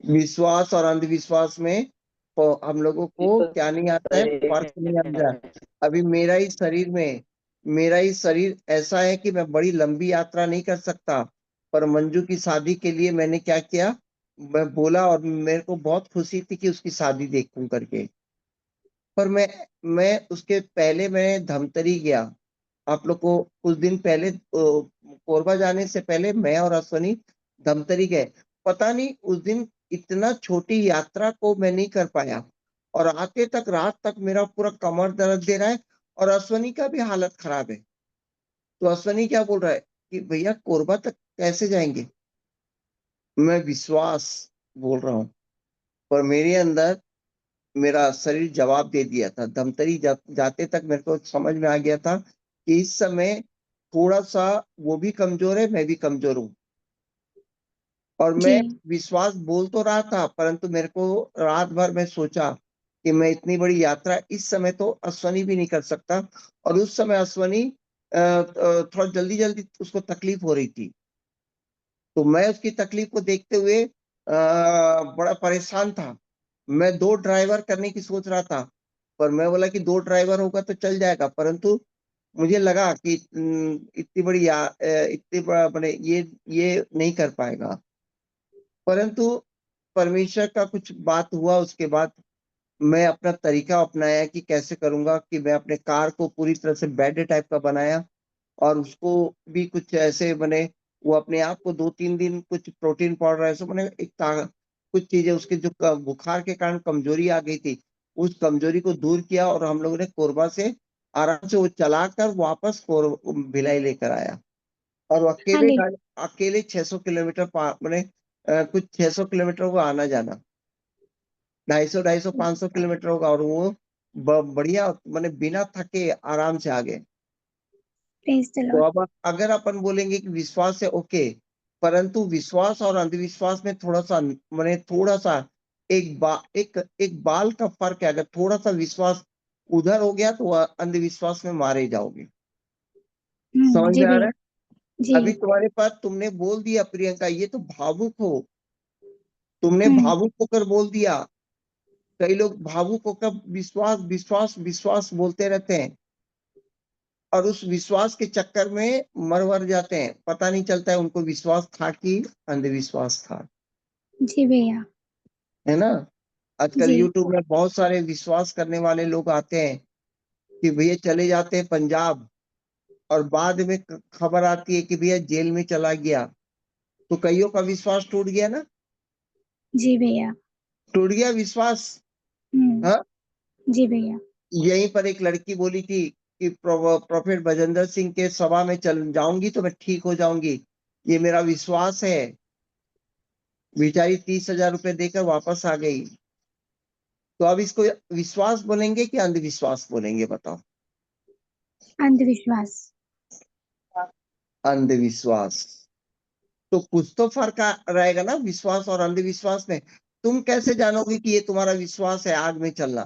विश्वास और अंधविश्वास में तो हम लोगों को क्या नहीं आता है, फर्क नहीं आता है। अभी मेरा ही शरीर ऐसा है कि मैं बड़ी लंबी यात्रा नहीं कर सकता, पर मंजू की शादी के लिए मैंने क्या किया, मैं बोला, और मेरे को बहुत खुशी थी कि उसकी शादी देखूं करके। पर मैं उसके पहले मैं धमतरी गया। आप लोग को कुछ दिन पहले, कोरबा जाने से पहले मैं और अश्वनी धमतरी गए। पता नहीं उस दिन इतना छोटी यात्रा को मैं नहीं कर पाया, और आते तक रात तक मेरा पूरा कमर दर्द दे रहा है, और अश्वनी का भी हालत खराब है। तो अश्वनी क्या बोल रहा है कि भैया कोरबा तक कैसे जाएंगे? मैं विश्वास बोल रहा हूँ, पर मेरे अंदर मेरा शरीर जवाब दे दिया था। धमतरी जाते तक मेरे को समझ में आ गया था कि इस समय थोड़ा सा वो भी कमजोर है, मैं भी कमजोर हूँ। और जी। मैं विश्वास बोल तो रहा था, परंतु मेरे को रात भर मैं सोचा कि मैं इतनी बड़ी यात्रा इस समय तो अश्वनी भी नहीं कर सकता। और उस समय अश्वनी थोड़ा जल्दी जल्दी उसको तकलीफ हो रही थी। तो मैं उसकी तकलीफ को देखते हुए बड़ा परेशान था। मैं दो ड्राइवर करने की सोच रहा था, पर मैं बोला कि दो ड्राइवर होगा तो चल जाएगा, परंतु मुझे लगा कि इतनी बड़ा बड़े ये नहीं कर पाएगा। परंतु परमेश्वर का कुछ बात हुआ, उसके बाद मैं अपना तरीका अपनाया कि कैसे करूंगा, कि मैं अपने कार को पूरी तरह से बेड टाइप का बनाया, और उसको भी कुछ ऐसे बने, वो अपने आप को 2-3 दिन कुछ प्रोटीन पाउडर ऐसे बने, कुछ चीजें उसके जो बुखार के कारण कमजोरी आ गई थी, उस कमजोरी को दूर किया, और हम लोगों ने कोरबा से आराम से वो चलाकर वापस भिलाई लेकर आया। और वो हाले। अकेले 600 किलोमीटर मैंने कुछ 600 किलोमीटर होगा आना जाना, 250 500 किलोमीटर होगा, और वो बढ़िया मैंने बिना थके आराम से आ गए। प्रेज द तो लॉर्ड। अब अगर अपन बोलेंगे कि विश्वास है, ओके, परंतु विश्वास और अंधविश्वास में थोड़ा सा माने थोड़ा सा एक बाल का फर्क है। अगर थोड़ा सा विश्वास उधर हो गया तो अंधविश्वास में मारे जाओगे। समझ जी में आ रहा भैया। है? जी अभी तुम्हारे पास तुमने बोल दिया प्रियंका, ये तो भावुक हो, तुमने भावुक होकर बोल दिया। कई लोग भावुक होकर विश्वास विश्वास विश्वास बोलते रहते हैं और उस विश्वास के चक्कर में मर जाते हैं, पता नहीं चलता है उनको विश्वास था कि अंधविश्वास था। जी भैया। है ना? आजकल जी यूट्यूब में बहुत सारे विश्वास करने वाले लोग आते हैं कि भैया चले जाते हैं पंजाब और बाद में खबर आती है कि भैया जेल में चला गया, तो कईयों का विश्वास टूट गया ना, जी भैया। टूट गया विश्वास। हम्म। हाँ, जी भैया। यहीं पर एक लड़की बोली थी कि प्रोफेट भजेंद्र सिंह के सभा में चल जाऊंगी तो मैं ठीक हो जाऊंगी, ये मेरा विश्वास है। बेचारी 30,000 रुपए देकर वापस आ गई। तो अब इसको विश्वास बोलेंगे कि अंधविश्वास बोलेंगे, बताओ? अंधविश्वास। अंधविश्वास। तो कुछ तो फर्क रहेगा ना विश्वास और अंधविश्वास में। तुम कैसे जानोगे कि ये तुम्हारा विश्वास है आग में चलना?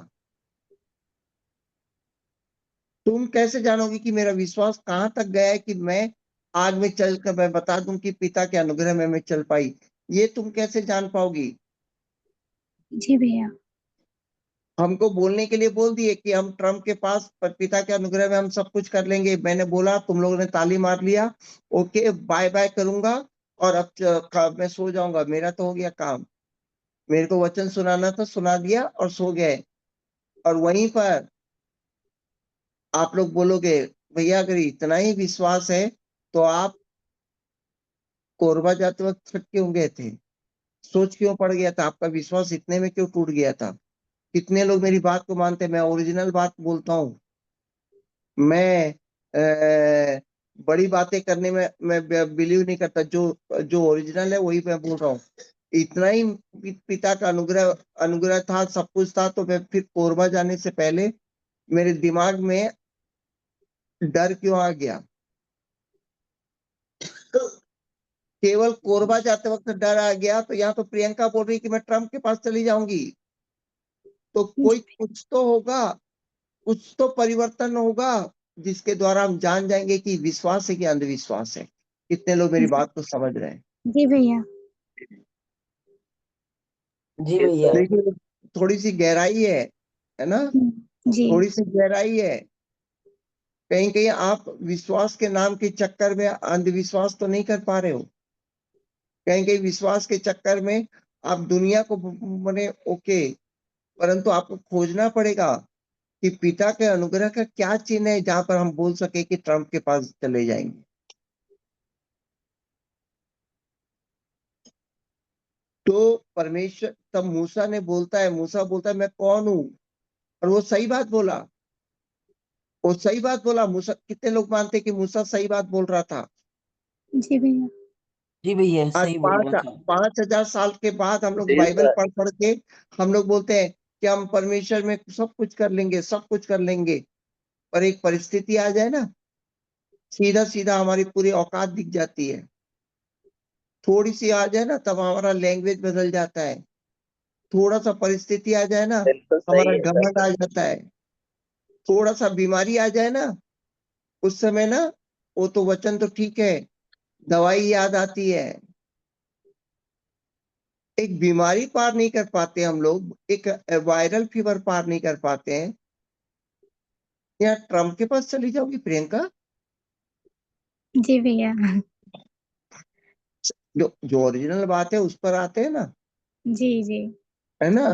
तुम कैसे जानोगे कि मेरा विश्वास कहां तक गया है कि मैं आग में चलकर मैं बता दूं कि पिता के अनुग्रह में मैं चल पाई? ये तुम कैसे जान पाओगी? जी भैया। हमको बोलने के लिए बोल दिए कि हम ट्रम्प के पास पिता के अनुग्रह में हम सब कुछ कर लेंगे। मैंने बोला, तुम लोगों ने ताली मार लिया, ओके बाय बाय करूंगा और अब मैं सो जाऊंगा, मेरा तो हो गया काम। मेरे को वचन सुनाना था, सुना दिया और सो गए। और वहीं पर आप लोग बोलोगे भैया अगर इतना ही विश्वास है तो आप कोरबा जाते वक्त थक क्यों गए थे? सोच क्यों पड़ गया था? आपका विश्वास इतने में क्यों टूट गया था? कितने लोग मेरी बात को मानते हैं? मैं ओरिजिनल बात बोलता हूँ। मैं बड़ी बातें करने में मैं बिलीव नहीं करता। जो जो ओरिजिनल है वही मैं बोल रहा हूँ। इतना ही पिता का अनुग्रह अनुग्रह था, सब कुछ था, तो मैं फिर कोरबा जाने से पहले मेरे दिमाग में डर क्यों आ गया? केवल कोरबा जाते वक्त डर आ गया। तो यहाँ तो प्रियंका बोल रही कि मैं ट्रम्प के पास चली जाऊंगी। तो कोई जी कुछ तो होगा, कुछ तो परिवर्तन होगा जिसके द्वारा हम जान जाएंगे कि विश्वास है कि अंधविश्वास है। कितने लोग मेरी बात को समझ रहे हैं? जी भैया। जी भैया। देखिए, थोड़ी सी गहराई है ना? जी थोड़ी सी गहराई है। कहीं कहीं आप विश्वास के नाम के चक्कर में अंधविश्वास तो नहीं कर पा रहे हो। कहीं कहीं विश्वास के चक्कर में आप दुनिया को माने ओके, परंतु आपको खोजना पड़ेगा कि पिता के अनुग्रह का क्या चिन्ह है जहां पर हम बोल सके कि ट्रम्प के पास चले जाएंगे। तो परमेश्वर तब मूसा ने बोलता है, मूसा बोलता है मैं कौन हूं? और वो सही बात बोला। वो सही बात बोला। मूसा, कितने लोग मानते हैं कि मूसा सही बात बोल रहा था? जी भैया। जी भैया आज सही बोल रहा था। 5,000 साल के बाद हम लोग जी बाइबल सर। पढ़ पढ़ के हम लोग बोलते हैं कि हम परमेश्वर में सब कुछ कर लेंगे, सब कुछ कर लेंगे। पर एक परिस्थिति आ जाए ना, सीधा सीधा हमारी पूरी औकात दिख जाती है। थोड़ी सी आ जाए ना, तब हमारा लैंग्वेज बदल जाता है। थोड़ा सा परिस्थिति आ जाए ना, बिल्कुल सही हमारा है घमंड सर। आ जाता है। थोड़ा सा बीमारी आ जाए ना, उस समय ना, वो तो वचन तो ठीक है, दवाई याद आती है। एक बीमारी पार नहीं कर पाते हम लोग, एक वायरल फीवर पार नहीं कर पाते हैं। यहाँ ट्रम्प के पास चली जाओगी प्रियंका? जी भैया। जो जो ओरिजिनल बात है उस पर आते हैं ना, जी जी। है ना?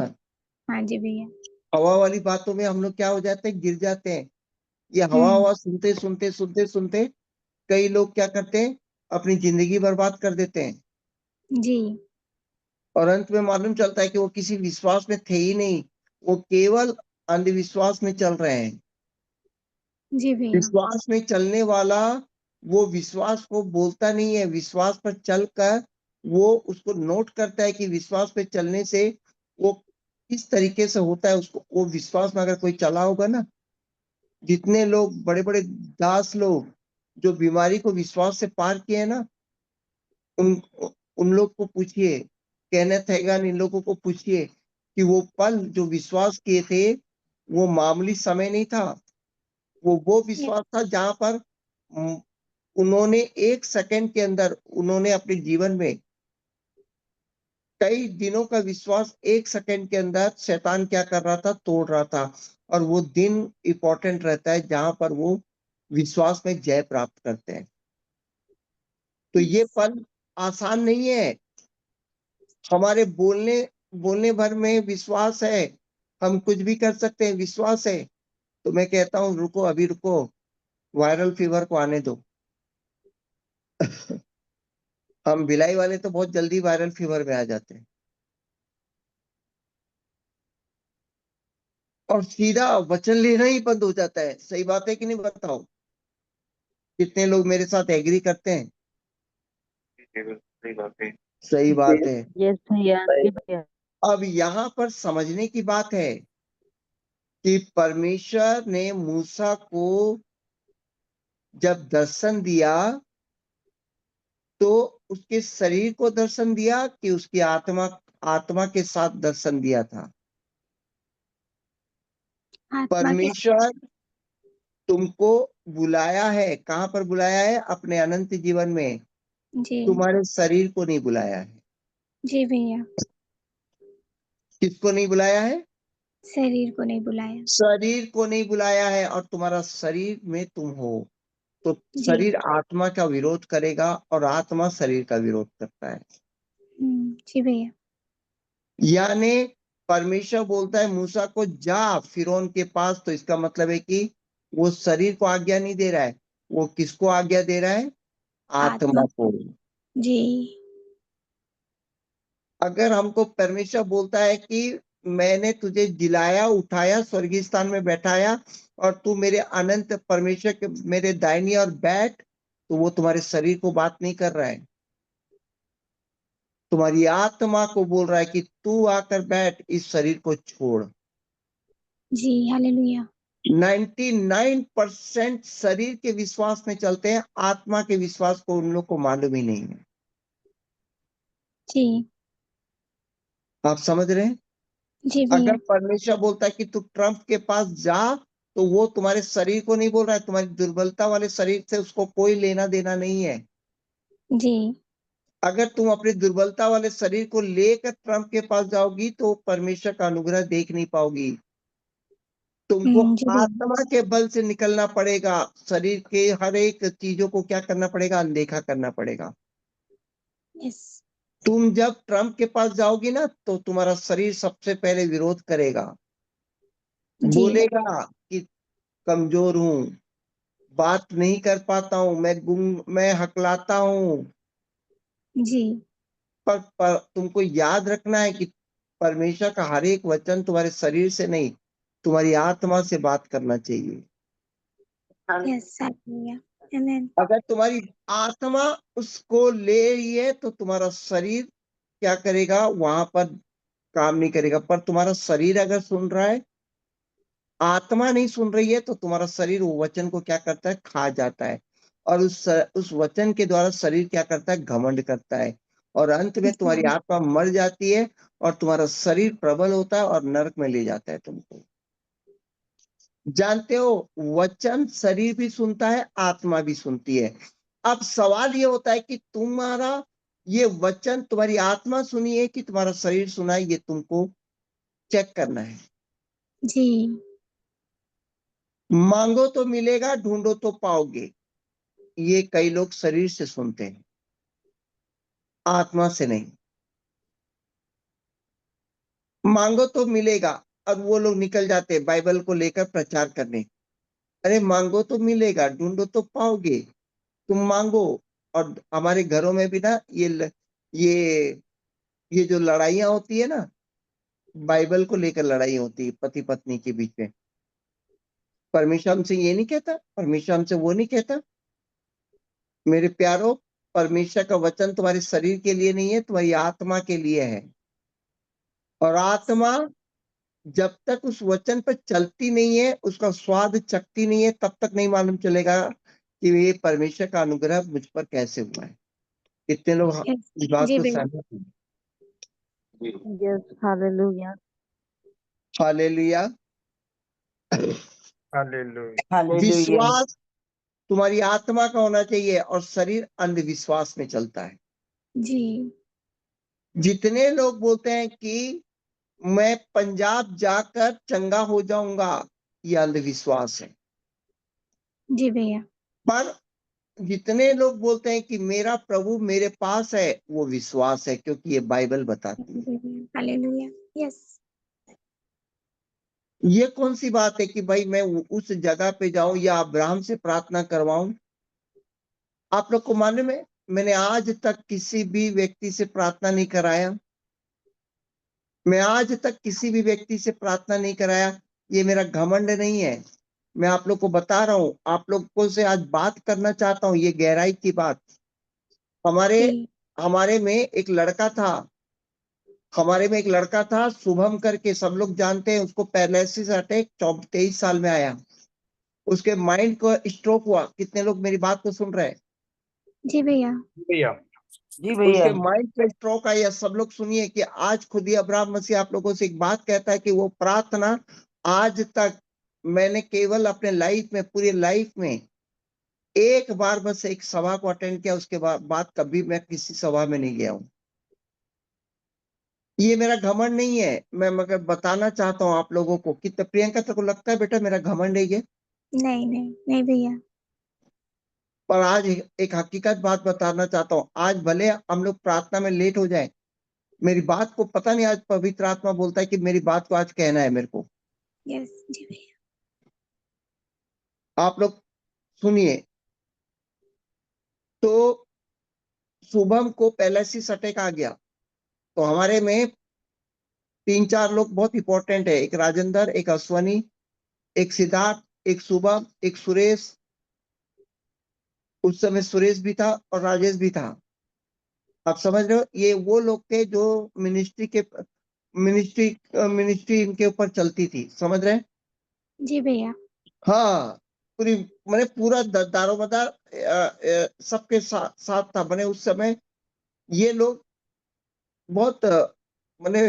हाँ जी भैया। हवा वाली बातों में हम लोग क्या हो जाते हैं, गिर जाते हैं। ये हवा हम्म। हवा सुनते सुनते सुनते सुनते कई लोग क्या करते हैं, अपनी जिंदगी बर्बाद कर देते हैं। जी और अंत में मालूम चलता है कि वो किसी विश्वास में थे ही नहीं, वो केवल अंधविश्वास में चल रहे हैं। जी भैया। विश्वास में चलने वाला वो विश्वास को बोलता नहीं है, विश्वास पर चलकर वो उसको नोट करता है कि विश्वास पे चलने से वो किस तरीके से होता है। उसको वो विश्वास में अगर कोई चला होगा ना, जितने लोग बड़े बड़े दास लोग जो बीमारी को विश्वास से पार किए हैं ना, उन उन लोग को पूछिए, केनेथ हैगन, इन लोगों को पूछिए कि वो पल जो विश्वास किए थे वो मामूली समय नहीं था। वो विश्वास था जहां पर उन्होंने 1 सेकंड के अंदर उन्होंने अपने जीवन में कई दिनों का विश्वास 1 सेकंड के अंदर शैतान क्या कर रहा था, तोड़ रहा था। और वो दिन इंपॉर्टेंट रहता है जहां पर वो विश्वास में जय प्राप्त करते हैं। तो ये पल आसान नहीं है। हमारे बोलने बोलने भर में विश्वास है, हम कुछ भी कर सकते हैं, विश्वास है। तो मैं कहता हूं रुको, अभी रुको, वायरल फीवर को आने दो। हम भिलाई वाले तो बहुत जल्दी वायरल फीवर में आ जाते हैं और सीधा वचन लेना ही बंद हो जाता है। सही बात है कि नहीं, बताओ कितने लोग मेरे साथ एग्री करते हैं? सही बात है, सही बात है। यस भैया, जी भैया। अब यहाँ पर समझने की बात है कि परमेश्वर ने मूसा को जब दर्शन दिया तो उसके शरीर को दर्शन दिया कि उसकी आत्मा आत्मा के साथ दर्शन दिया था। आत्मा के परमेश्वर तुमको बुलाया है, कहां पर बुलाया है? अपने अनंत जीवन में। जी तुम्हारे शरीर को नहीं बुलाया है। जी भैया, किसको नहीं बुलाया है? शरीर को नहीं बुलाया। शरीर को नहीं बुलाया है। और तुम्हारा शरीर में तुम हो, तो जी। शरीर आत्मा का विरोध करेगा और आत्मा शरीर का विरोध करता है। जी भैया। यानी परमेश्वर बोलता है मूसा को, जा फिरौन के पास। तो इसका मतलब है कि वो शरीर को आज्ञा नहीं दे रहा है, वो किसको आज्ञा दे रहा है? आत्मा। आत्मा को। जी। अगर हमको परमेश्वर बोलता है कि मैंने तुझे जिलाया, उठाया, स्वर्गीय स्थान में बैठाया और तू मेरे अनंत परमेश्वर के मेरे दाहिनी और बैठ, तो वो तुम्हारे शरीर को बात नहीं कर रहा है, तुम्हारी आत्मा को बोल रहा है कि तू आकर बैठ, इस शरीर को छोड़। जी हालेलुया। 99% शरीर के विश्वास में चलते हैं, आत्मा के विश्वास को उन लोग को मालूम ही नहीं है। जी। आप समझ रहे हैं? जी अगर भैया। परमेश्वर बोलता है कि तू ट्रंप के पास जा, तो वो तुम्हारे शरीर को नहीं बोल रहा है, तुम्हारी दुर्बलता वाले शरीर से उसको कोई लेना देना नहीं है। जी। अगर तुम अपनी दुर्बलता वाले शरीर को लेकर ट्रंप के पास जाओगी तो परमेश्वर का अनुग्रह देख नहीं पाओगी। तुमको जी भैया। आत्मा के बल से निकलना पड़ेगा। शरीर के हर एक चीजों को क्या करना पड़ेगा? अनदेखा करना पड़ेगा। यस। तुम जब ट्रंप के पास जाओगी ना, तो तुम्हारा शरीर सबसे पहले विरोध करेगा, जी। बोलेगा कि कमजोर हूं, बात नहीं कर पाता हूं, मैं हकलाता हूं। जी। पर तुमको याद रखना है कि परमेश्वर का हर एक वचन तुम्हारे शरीर से नहीं, तुम्हारी आत्मा से बात करना चाहिए। Yes hallelujah. आमेन। अगर तुम्हारी आत्मा उसको ले रही है तो तुम्हारा शरीर क्या करेगा? वहां पर काम नहीं करेगा। पर तुम्हारा शरीर अगर सुन रहा है, आत्मा नहीं सुन रही है, तो तुम्हारा शरीर वो वचन को क्या करता है? खा जाता है। और उस वचन के द्वारा शरीर क्या करता है? घमंड करता है। और अंत में तुम्हारी जी। आत्मा मर जाती है और तुम्हारा शरीर प्रबल होता है और नरक में ले जाता है तुमको। जानते हो, वचन शरीर भी सुनता है, आत्मा भी सुनती है। अब सवाल ये होता है कि तुम्हारा ये वचन तुम्हारी आत्मा सुनी है कि तुम्हारा शरीर सुना है, ये तुमको चेक करना है। जी। मांगो तो मिलेगा, ढूंढो तो पाओगे, ये कई लोग शरीर से सुनते हैं, आत्मा से नहीं। मांगो तो मिलेगा, और वो लोग निकल जाते हैं बाइबल को लेकर प्रचार करने। अरे मांगो तो मिलेगा, ढूंढो तो पाओगे, तुम मांगो। और हमारे घरों में भी ना ये ये जो लड़ाइयाँ होती है ना, बाइबल को लेकर लड़ाई होती है पति पत्नी के बीच में। परमेश्वर हमसे ये नहीं कहता, परमेश्वर हमसे वो नहीं कहता। मेरे प्यारो, परमेश्वर का वचन तुम्हारे शरीर के लिए नहीं है, तुम्हारी आत्मा के लिए है। और आत्मा जब तक उस वचन पर चलती नहीं है, उसका स्वाद चखती नहीं है, तब तक नहीं मालूम चलेगा कि ये परमेश्वर का अनुग्रह मुझ पर कैसे हुआ है। कितने लोग यस इस बात जी को भैया। सहमत हैं? Yes, hallelujah. Hallelujah. Hallelujah. Hallelujah. विश्वास तुम्हारी आत्मा का होना चाहिए और शरीर अंधविश्वास में चलता है। जी जितने लोग बोलते हैं कि मैं पंजाब जाकर चंगा हो जाऊंगा, यह अंधविश्वास है। जी भैया। पर जितने लोग बोलते हैं कि मेरा प्रभु मेरे पास है, वो विश्वास है, क्योंकि ये बाइबल बताती है। हालेलुया। यस ये कौन सी बात है कि भाई मैं उस जगह पे जाऊं या अब्राहम से प्रार्थना करवाऊं? आप लोग को मालूम है, मैंने आज तक किसी भी व्यक्ति से प्रार्थना नहीं कराया। मैं आज तक किसी भी व्यक्ति से प्रार्थना नहीं कराया। ये मेरा घमंड नहीं है। मैं आप लोग को बता रहा हूं, आप लोगों से आज बात करना चाहता हूं, ये गहराई की बात। हमारे जी हमारे में एक लड़का था। हमारे में एक लड़का था शुभम करके, सब लोग जानते हैं उसको। पैरालिसिस अटैक 23 साल में आया। उसके माइंड को स्ट्रोक हुआ। कितने लोग मेरी बात को सुन रहे हैं? जी भैया। भैया जी भैया। उसके माइंड पे स्ट्रोक आया। सब लोग सुनिए कि आज खुद ही अब्राहम मसीह आप लोगों से एक बात कहता है कि वो प्रार्थना आज तक मैंने केवल अपने लाइफ में, पूरी लाइफ में एक बार बस एक सभा को अटेंड किया। उसके बाद कभी मैं किसी सभा में नहीं गया हूं। ये मेरा घमंड नहीं है। मैं मगर बताना चाहता हूं आप लोगों को कि प्रियंका, तेरे को लगता है बेटा मेरा घमंड है ये? नहीं नहीं नहीं भैया। पर आज एक हकीकत बात बताना चाहता हूँ। आज भले हम लोग प्रार्थना में लेट हो जाए, मेरी बात को पता नहीं, आज पवित्र आत्मा बोलता है कि मेरी बात को आज कहना है मेरे को। यस जी भैया। आप लोग सुनिए। तो शुभम को पैरालिसिस अटैक आ गया। तो हमारे में 3-4 लोग बहुत इंपॉर्टेंट है। एक राजेंद्र, एक अश्वनी, एक सिद्धार्थ, एक शुभम, एक सुरेश। उस समय सुरेश भी था और राजेश भी था। आप समझ रहे हो, ये वो लोग थे जो मिनिस्ट्री मिनिस्ट्री इनके ऊपर चलती थी। समझ रहे हैं? जी भैया। हाँ, पूरी मैंने पूरा दारोमदार सबके साथ था। मैंने उस समय ये लोग बहुत मैंने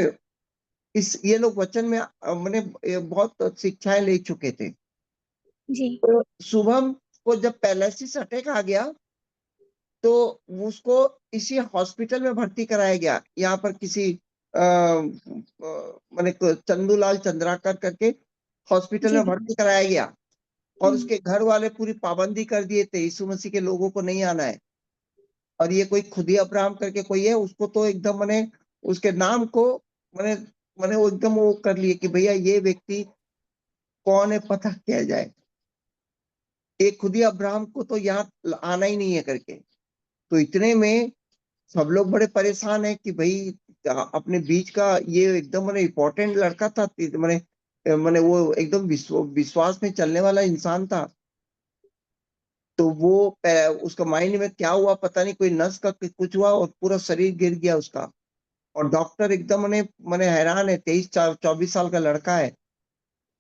इस ये लोग वचन में मैंने बहुत शिक्षाएं ले चुके थे। जी तो शुभम को जब पैरालिसिस अटैक आ गया, तो उसको इसी हॉस्पिटल में भर्ती कराया गया। यहाँ पर किसी मैंने चंदूलाल चंद्राकर करके हॉस्पिटल जी में भैया। भर्ती कराया गया। और उसके घर वाले पूरी पाबंदी कर दिए थे, यीशु मसीह के लोगों को नहीं आना है। और ये कोई खुदी अब्राहम करके कोई है, उसको तो एकदम मैंने उसके नाम को मैंने मैंने वो एकदम वो कर लिए कि भैया ये व्यक्ति कौन है, पता किया जाए। एक खुदी अब्राहम को तो यहाँ आना ही नहीं है करके। तो इतने में सब लोग बड़े परेशान है कि भाई अपने बीच का ये एकदम मैंने इम्पोर्टेंट लड़का था। मैंने मैंने वो एकदम विश्वास में चलने वाला इंसान था। तो वो उसका माइंड में क्या हुआ पता नहीं, कोई नस का कुछ हुआ और पूरा शरीर गिर गया उसका। और डॉक्टर एकदम मैंने मैंने हैरान है। 23-24 साल का लड़का है।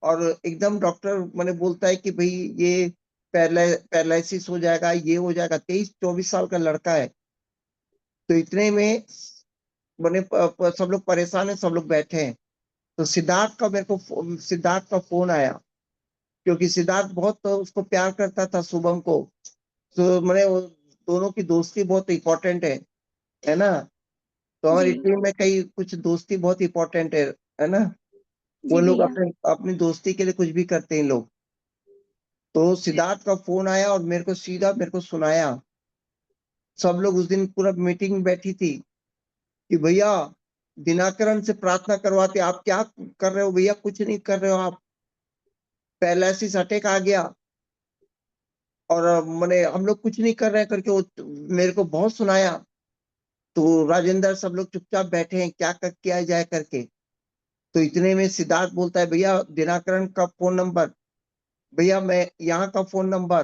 और एकदम डॉक्टर मैंने बोलता है कि भाई ये पैरालिसिस हो जाएगा, ये हो जाएगा। 23-24 साल का लड़का है। तो इतने में मैंने सब लोग परेशान है, सब लोग बैठे हैं। तो सिद्धार्थ का फोन आया, क्योंकि सिद्धार्थ बहुत उसको प्यार करता था, शुभम को। तो मैंने दोनों की दोस्ती बहुत इंपॉर्टेंट है ना? तो जी हमारी टीम में कई कुछ दोस्ती बहुत इंपॉर्टेंट है ना? वो जी लोग भैया। अपनी दोस्ती के लिए कुछ भी करते हैं लोग। तो सिद्धार्थ का फोन आया और मेरे को सुनाया। सब लोग उस दिन पूरा मीटिंग में बैठी थी कि भैया दिनाकरण से प्रार्थना करवाते, आप क्या कर रहे हो भैया? कुछ नहीं कर रहे हो आप। पैरालिसिस अटैक आ गया और मैंने हम लोग कुछ नहीं कर रहे हैं करके वो मेरे को बहुत सुनाया। तो राजेंद्र, सब लोग चुपचाप बैठे हैं, क्या किया जाए करके। तो इतने में सिद्धार्थ बोलता है, भैया दिनाकरण का फोन नंबर, भैया मैं यहाँ का फोन नंबर,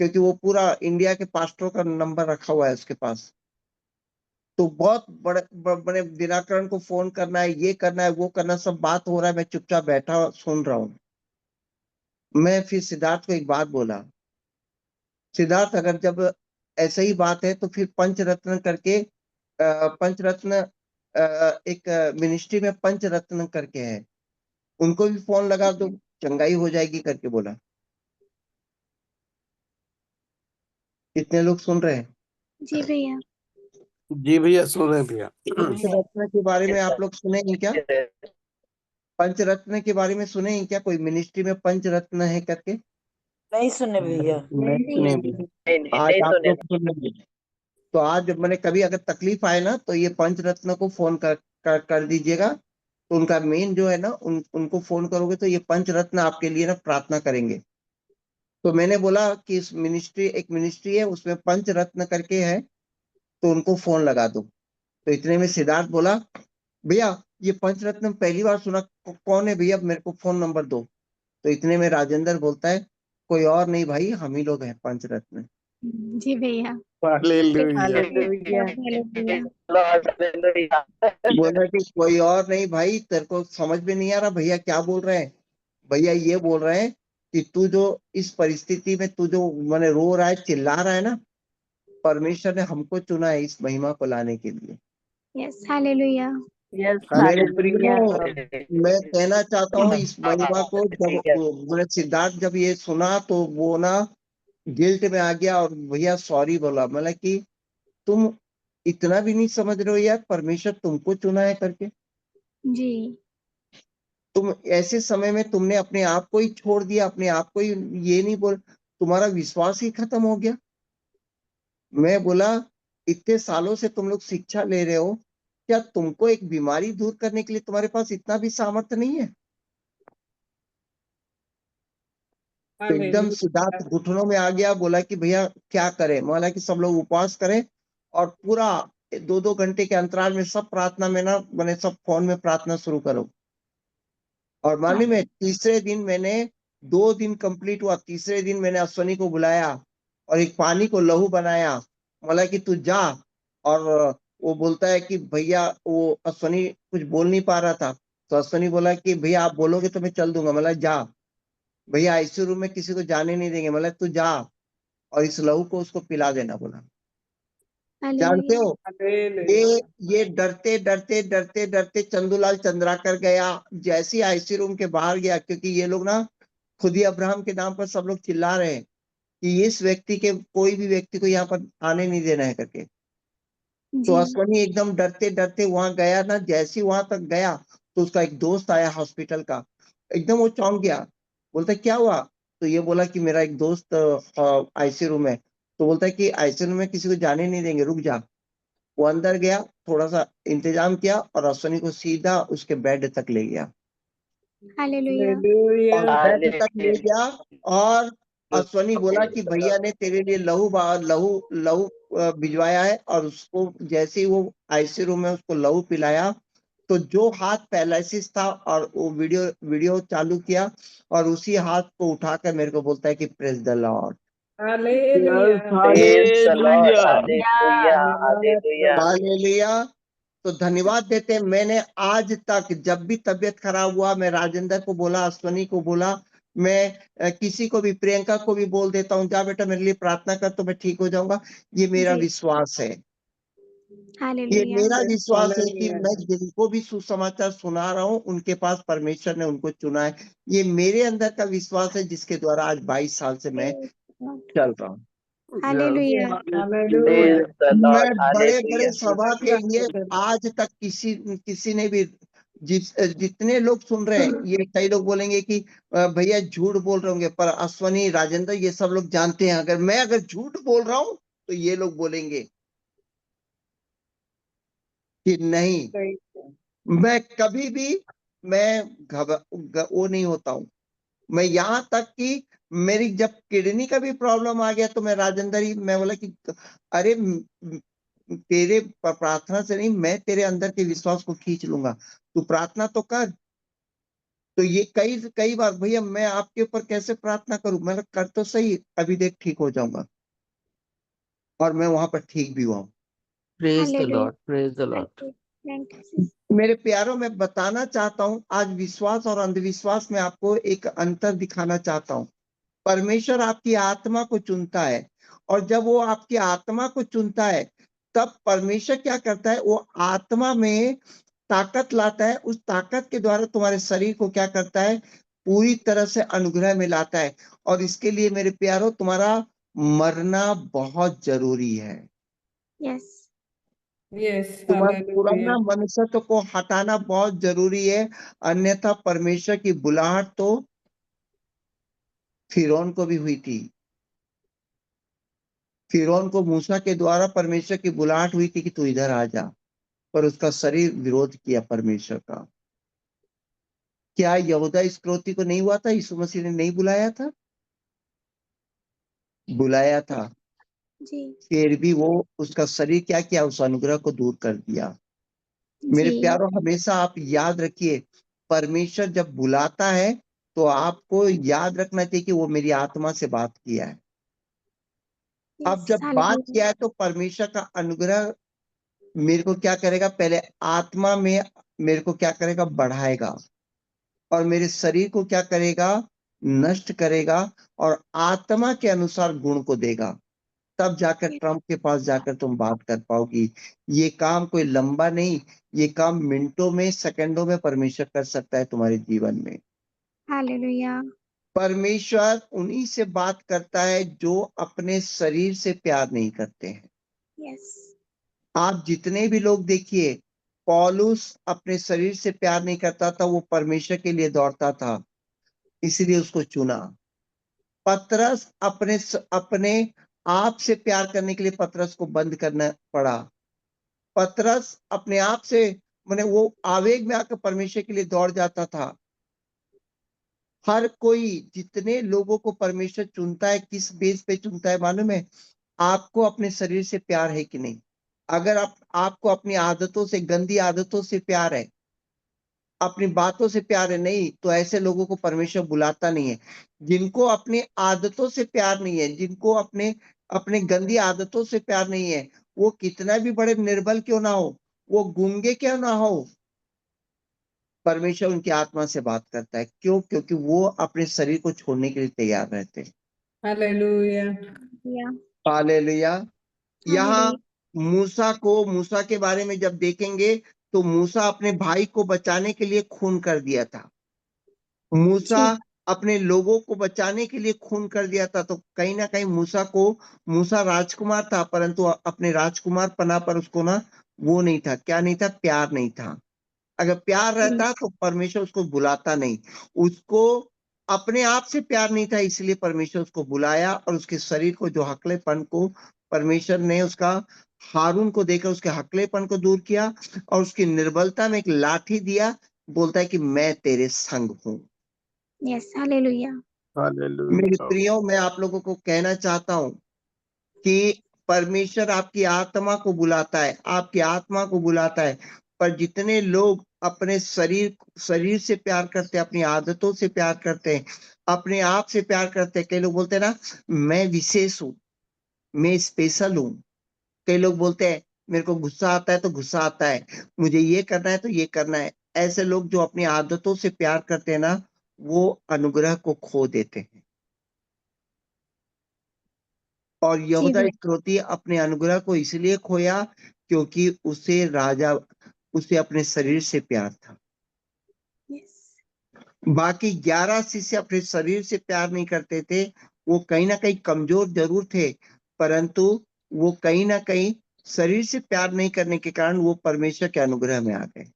क्योंकि वो पूरा इंडिया के पास्टरों का नंबर रखा हुआ है उसके पास। तो बहुत बड़े दिनाकरण को फोन करना है, ये करना है, वो करना, सब बात हो रहा है। मैं चुपचाप बैठा सुन रहा हूँ। मैं फिर सिद्धार्थ को एक बात बोला, सिद्धार्थ, अगर जब ऐसा ही बात है तो फिर पंचरत्न करके पंचरत्न एक मिनिस्ट्री में पंचरत्न करके है, उनको भी फोन लगा दो, चंगाई हो जाएगी करके बोला। कितने लोग सुन रहे हैं? जी भैया। जी भैया सुन रहे हैं भैया। पंचरत्न के बारे में आप लोग सुने हैं क्या? पंचरत्न के बारे में सुने हैं क्या? कोई मिनिस्ट्री में पंचरत्न है करके? नहीं सुने भैया। मैं सुने भी। आज आप लोग सुनेंगे। तो आज मैंने कभी अगर तकलीफ आए ना तो ये पंचरत्न को फोन कर दीजिएगा। तो उनका मेन जो है ना उनको फोन करोगे तो ये पंचरत्न आपके लिए ना प्रार्थना करेंगे। तो मैंने बोला कि इस मिनिस्ट्री एक मिनिस्ट्री है उसमें पंचरत्न करके है, तो उनको फोन लगा दो। तो इतने में सिद्धार्थ बोला, भैया ये पंचरत्न पहली बार सुना, कौन है भैया, मेरे को फोन नंबर दो। तो इतने में राजेंद्र बोलता है, कोई और नहीं भाई, हम ही लोग हैं पंचरत्न। जी भैया। हालेलुया। हालेलुया। हालेलुया। बोला कि कोई और नहीं भाई, तेरे को समझ में नहीं आ रहा भैया क्या बोल रहे हैं? भैया ये बोल रहे हैं कि तू जो इस परिस्थिति में तू जो मैंने रो रहा है, चिल्ला रहा है ना, परमेश्वर ने हमको चुना है इस महिमा को लाने के लिए। Yes hallelujah. यस मेरे हालेलुया। प्रियो, मैं कहना चाहता हूँ इस महिमा को, जब मैंने सिद्धार्थ जब ये सुना तो वो ना गिल्ट में आ गया और भैया सॉरी बोला। मतलब कि तुम इतना भी नहीं समझ रहे हो यार, परमेश्वर तुमको चुना है करके। जी। तुम ऐसे समय में तुमने अपने आप को ही छोड़ दिया, अपने आप को ही ये नहीं बोल, तुम्हारा विश्वास ही खत्म हो गया। मैं बोला इतने सालों से तुम लोग शिक्षा ले रहे हो, क्या तुमको एक बीमारी दूर करने के लिए तुम्हारे पास इतना भी सामर्थ्य नहीं है? तो एकदम सिद्धार्थ घुटनों में आ गया, बोला कि भैया क्या करें? बोला कि सब लोग उपवास करें और पूरा 2-2 घंटे के अंतराल में सब प्रार्थना में ना मैंने सब फोन में प्रार्थना शुरू करो। और मालूम है तीसरे दिन मैंने 2 दिन कंप्लीट हुआ, तीसरे दिन मैंने अश्वनी को बुलाया और एक पानी को लहू बनाया। बोला कि तू जा। और वो बोलता है कि भैया, वो अश्वनी कुछ बोल नहीं पा रहा था, तो अश्वनी बोला कि भैया आप बोलोगे तो मैं चल दूंगा। मतलब जा भैया, आईसीयू रूम में किसी को जाने नहीं देंगे। मतलब तू जा और इस लहू को उसको पिला देना। बोला जानते हालेलुया। हो ये डरते डरते डरते डरते चंदूलाल चंद्राकर गया, जैसे ही आईसी रूम के बाहर गया, क्योंकि ये लोग ना खुद ही अब्राहम के नाम पर सब लोग चिल्ला रहे हैं कि इस व्यक्ति के कोई भी व्यक्ति को यहाँ पर आने नहीं देना है करके। तो जी। अश्वनी एकदम डरते डरते वहां गया ना, जैसे ही वहां तक गया तो उसका एक दोस्त आया हॉस्पिटल का, एकदम वो चौंक गया। बोलता क्या हुआ? तो ये बोला कि मेरा एक दोस्त आईसीयू रूम है। तो बोलता है कि आईसीयू रूम में किसी को जाने नहीं देंगे, रुक जा। वो अंदर गया, थोड़ा सा इंतजाम किया और अश्वनी को सीधा उसके बेड तक ले गया। हालेलुया। और बेड तक ले गया और अश्वनी बोला कि भैया ने तेरे लिए लहू लहू लहू भिजवाया है। और उसको जैसे ही वो आईसीयू रूम में उसको लहू पिलाया, तो जो हाथ पैरालिसिस था और वो वीडियो वीडियो चालू किया और उसी हाथ को उठाकर मेरे को बोलता है कि praise the Lord. Yes hallelujah. Hallelujah. तो धन्यवाद देते हैं। मैंने आज तक जब भी तबीयत खराब हुआ, मैं राजेंद्र को बोला, अश्वनी को बोला, मैं किसी को भी, प्रियंका को भी बोल देता हूँ, जा बेटा मेरे लिए प्रार्थना कर तो मैं ठीक हो जाऊंगा। ये मेरा जी। विश्वास है, ये हालेलुया। मेरा विश्वास है कि मैं जिनको भी सुसमाचार सुना रहा हूँ उनके पास परमेश्वर ने उनको चुना है। ये मेरे अंदर का विश्वास है जिसके द्वारा आज 22 साल से मैं चल रहा हूँ। हालेलुया। मैं बड़े बड़े सभा के लिए आज तक किसी ने भी, जितने लोग सुन रहे हैं, ये कई लोग बोलेंगे कि भैया झूठ बोल रहे होंगे, पर अश्वनी राजेंद्र ये सब लोग जानते हैं, अगर झूठ बोल रहा हूं तो ये लोग बोलेंगे कि नहीं, मैं कभी भी वो नहीं होता हूं। मैं यहाँ तक कि मेरी जब किडनी का भी प्रॉब्लम आ गया तो मैं राजेंद्र ही, मैं बोला कि अरे तेरे प्रार्थना से नहीं, मैं तेरे अंदर के विश्वास को खींच लूंगा, तू प्रार्थना तो कर। तो ये कई कई बार, भैया मैं आपके ऊपर कैसे प्रार्थना करूं? मैं कर तो सही, अभी देख ठीक हो जाऊंगा। और मैं वहां पर ठीक भी हुआ हूं। Praise the hallelujah. Lord, praise the Lord. Thank you. मेरे प्यारों, मैं बताना चाहता हूं आज विश्वास और अंधविश्वास में आपको एक अंतर दिखाना चाहता हूं। परमेश्वर आपकी आत्मा को चुनता है और जब वो आपकी आत्मा को चुनता है, तब परमेश्वर क्या करता है, वो आत्मा में ताकत लाता है। उस ताकत के द्वारा तुम्हारे शरीर को क्या करता है, पूरी तरह से अनुग्रह में लाता है। और इसके लिए मेरे प्यारो, तुम्हारा मरना बहुत जरूरी है। यस यस, तुम्हारा हालेलुया। पुराना मनुष्यत्व को हटाना बहुत जरूरी है। अन्यथा परमेश्वर की बुलाहट तो फिरौन को भी हुई थी। फिरौन को मूसा के द्वारा परमेश्वर की बुलाहट हुई थी कि तू इधर आ जा, पर उसका शरीर विरोध किया परमेश्वर का। क्या यहूदा इस्करियोती को नहीं हुआ था? यीशु मसीह ने नहीं बुलाया था? बुलाया था। जी फिर भी वो उसका शरीर क्या किया, उस अनुग्रह को दूर कर दिया। मेरे जी प्यारों, हमेशा आप याद रखिए, परमेश्वर जब बुलाता है तो आपको याद रखना चाहिए कि वो मेरी आत्मा से बात किया है। अब यस जब बात हालेलुया किया है तो परमेश्वर का अनुग्रह मेरे को क्या करेगा, पहले आत्मा में मेरे को क्या करेगा, बढ़ाएगा, और मेरे शरीर को क्या करेगा, नष्ट करेगा, और आत्मा के अनुसार गुण को देगा। तब जाकर ट्रम्प के पास जाकर तुम बात कर पाओगी। ये काम कोई लंबा नहीं, ये काम मिनटों में, सेकंडों में परमेश्वर कर सकता है तुम्हारे जीवन में। हालेलुया परमेश्वर उन्हीं से बात करता है जो अपने शरीर से प्यार नहीं करते हैं। यस आप जितने भी लोग देखिए, पौलुस अपने शरीर से प्यार नहीं करता था, वो परमेश्वर के लिए दौड़ता था, इसलिए उसको चुना। पतरस अपने आप से प्यार करने के लिए पतरस को बंद करना पड़ा। पतरस अपने आप से, माने वो आवेग में आकर परमेश्वर के लिए दौड़ जाता था। हर कोई, जितने लोगों को परमेश्वर चुनता है, किस बेस पे चुनता है मालूम है? आपको अपने शरीर से प्यार है कि नहीं? अगर आपको अपनी आदतों से, गंदी आदतों से प्यार है, अपनी बातों से प्यार है, नहीं, तो ऐसे लोगों को परमेश्वर बुलाता नहीं है। जिनको अपनी आदतों से प्यार नहीं है, जिनको अपने अपने गंदी आदतों से प्यार नहीं है, वो कितना भी बड़े निर्बल क्यों ना हो, वो गूंगे क्यों ना हो, परमेश्वर उनकी आत्मा से बात करता है। क्यों? क्योंकि वो अपने शरीर को छोड़ने के लिए तैयार रहते हैं। हालेलुया। या हालेलुया। यहाँ हालेलुया मूसा के बारे में जब देखेंगे, तो मूसा अपने भाई को बचाने के लिए खून कर दिया था। मूसा जी अपने लोगों को बचाने के लिए खून कर दिया था। तो कहीं ना कहीं मूसा राजकुमार था, परंतु अपने राजकुमार पना पर उसको ना, वो नहीं था, क्या नहीं था, प्यार नहीं था। अगर प्यार जी रहता तो परमेश्वर उसको बुलाता नहीं। उसको अपने आप से प्यार नहीं था, इसलिए परमेश्वर उसको बुलाया, और उसके शरीर को, जो हकलेपन को, परमेश्वर ने उसका, हारून को देकर उसके हकलेपन को दूर किया, और उसकी निर्बलता में एक लाठी दिया। बोलता है कि मैं तेरे संग हूं। यस हालेलुया मेरे हालेलुया। प्रियो, मैं आप लोगों को कहना चाहता हूं कि परमेश्वर आपकी आत्मा को बुलाता है, आपकी आत्मा को बुलाता है। पर जितने लोग अपने शरीर से प्यार करते हैं, अपनी आदतों से प्यार करते हैं, अपने आप से प्यार करते हैं, कई लोग बोलते हैं ना, मैं विशेष हूं, मैं स्पेशल हूं। कई लोग बोलते हैं, मेरे को गुस्सा आता है तो गुस्सा आता है, मुझे ये करना है तो ये करना है। ऐसे लोग जो अपनी आदतों से प्यार करते हैं ना, वो अनुग्रह को खो देते हैं। और जी यहूदा भैया इस्करियोती अपने अनुग्रह को इसलिए खोया क्योंकि उसे अपने शरीर से प्यार था। यस बाकी 11 शिष्य अपने शरीर से प्यार नहीं करते थे। वो कहीं ना कहीं कमजोर जरूर थे, परंतु वो कहीं ना कहीं शरीर से प्यार नहीं करने के कारण वो परमेश्वर के अनुग्रह में आ गए।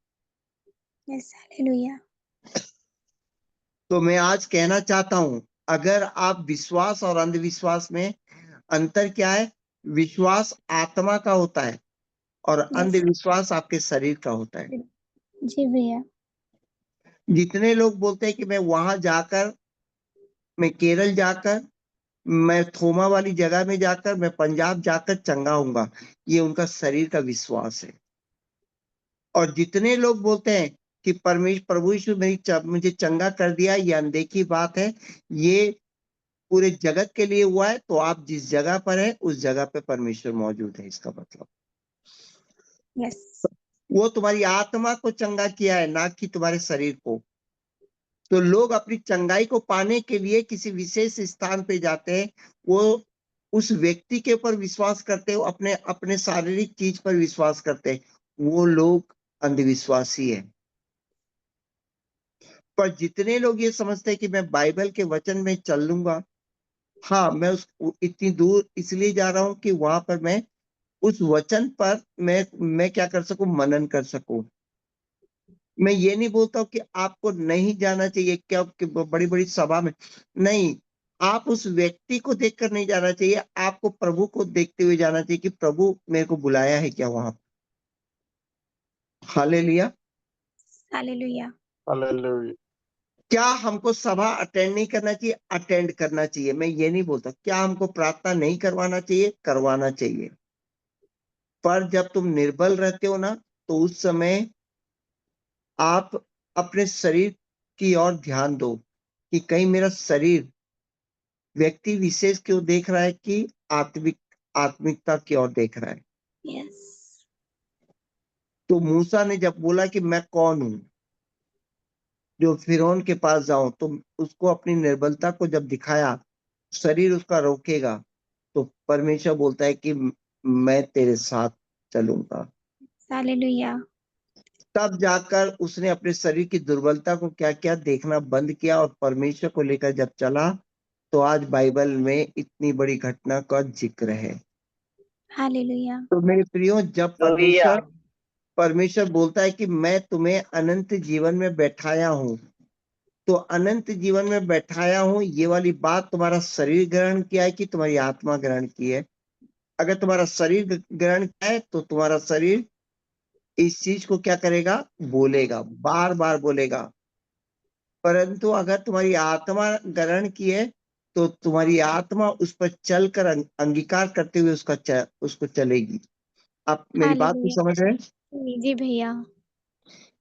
यस हालेलुया तो मैं आज कहना चाहता हूं, अगर आप विश्वास और अंधविश्वास में अंतर क्या है? विश्वास आत्मा का होता है, और यस अंधविश्वास आपके शरीर का होता है। जी भैया जितने लोग बोलते हैं कि मैं वहां जाकर, मैं केरल जाकर, मैं थोमा वाली जगह में जाकर, मैं पंजाब जाकर चंगा होऊंगा, ये उनका शरीर का विश्वास है। और जितने लोग बोलते हैं कि प्रभु यीशु मुझे चंगा कर दिया, ये अनदेखी बात है। ये पूरे जगत के लिए हुआ है। तो आप जिस जगह पर है, उस जगह पे परमेश्वर मौजूद है, इसका मतलब यस वो तुम्हारी आत्मा को चंगा किया है, ना कि तुम्हारे शरीर को। तो लोग अपनी चंगाई को पाने के लिए किसी विशेष स्थान पे जाते हैं। वो उस व्यक्ति के ऊपर विश्वास करते हो, अपने अपने शारीरिक चीज पर विश्वास करते हैं, वो लोग अंधविश्वासी है। पर जितने लोग ये समझते हैं कि मैं बाइबल के वचन में चल लूंगा, हाँ मैं इतनी दूर इसलिए जा रहा हूं कि वहां पर मैं उस वचन पर मैं क्या कर सकूं, मनन कर सकूं। मैं ये नहीं बोलता हूं कि आपको नहीं जाना चाहिए क्या बड़ी बड़ी सभा में, नहीं, आप उस व्यक्ति को देखकर नहीं जाना चाहिए, आपको प्रभु को देखते हुए जाना चाहिए कि प्रभु मेरे को बुलाया है क्या वहां। हालेलुया। हालेलुया। हालेलुया। क्या हमको सभा अटेंड नहीं करना चाहिए? अटेंड करना चाहिए। मैं ये नहीं बोलता। क्या हमको प्रार्थना नहीं करवाना चाहिए? करवाना चाहिए। पर जब तुम निर्बल रहते हो ना, तो उस समय आप अपने शरीर की ओर ध्यान दो कि कहीं मेरा शरीर व्यक्ति विशेष की ओर देख रहा है कि आत्मिकता की ओर देख रहा है। यस। तो मूसा ने जब बोला कि मैं कौन हूं जो फिरौन के पास जाऊं, तो उसको अपनी निर्बलता को जब दिखाया, शरीर उसका रोकेगा, तो परमेश्वर बोलता है कि मैं तेरे साथ चलूंगा। हालेलुया। तब जाकर उसने अपने शरीर की दुर्बलता को क्या किया, देखना बंद किया और परमेश्वर को लेकर जब चला, तो आज बाइबल में इतनी बड़ी घटना का जिक्र है। हालेलुया। तो मेरे प्रियो, जब परमेश्वर बोलता है कि मैं तुम्हें अनंत जीवन में बैठाया हूं, तो अनंत जीवन में बैठाया हूं, ये वाली बात तुम्हारा शरीर ग्रहण किया है कि तुम्हारी आत्मा ग्रहण की है? अगर तुम्हारा शरीर ग्रहण किया है, तो तुम्हारा शरीर इस चीज को क्या करेगा, बोलेगा, बार बार बोलेगा। परंतु अगर तुम्हारी आत्मा ग्रहण की है, तो तुम्हारी आत्मा उस पर चलकर अंगीकार करते हुए उसको चलेगी। आप मेरी बात को हालेलुया। समझ रहे हैं? जी भैया।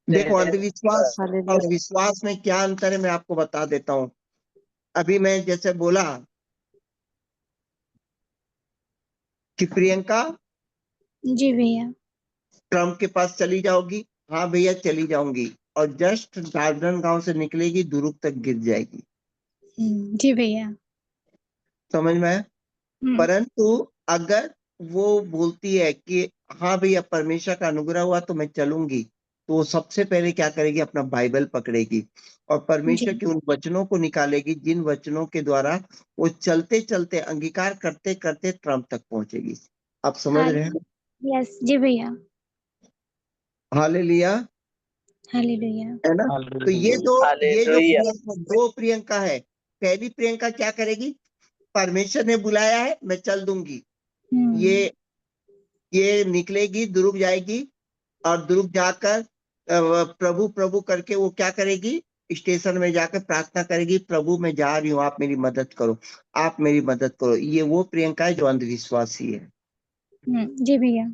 देखो, अंधविश्वास और हालेलुया। विश्वास में क्या अंतर है, मैं आपको बता देता हूं। अभी मैं जैसे बोला कि प्रियंका जी भैया। ट्रम्प के पास चली जाओगी, हाँ भैया चली जाऊंगी, और जस्ट गार्डन गांव से निकलेगी, दुरुक तक गिर जाएगी। जी भैया। समझ में आया? परंतु अगर वो बोलती है कि हाँ भैया परमेश्वर का अनुग्रह हुआ तो मैं चलूंगी, तो वो सबसे पहले क्या करेगी, अपना बाइबल पकड़ेगी और परमेश्वर जी। के उन वचनों को निकालेगी, जिन वचनों के द्वारा वो चलते चलते अंगीकार करते करते ट्रम्प तक पहुंचेगी। आप समझ रहे हैं? यस जी भैया। हालेलुया। हालेलुया। है ना? तो ये जो हालेलुया। दो प्रियंका है। पहली प्रियंका क्या करेगी, परमेश्वर ने बुलाया है मैं चल दूंगी, ये ये निकलेगी, दुरुक जाएगी, और दुरुक जाकर प्रभु प्रभु करके वो क्या करेगी, स्टेशन में जाकर प्रार्थना करेगी, प्रभु मैं जा रही हूँ, आप मेरी मदद करो, आप मेरी मदद करो। ये वो प्रियंका है जो अंधविश्वासी है। जी भैया।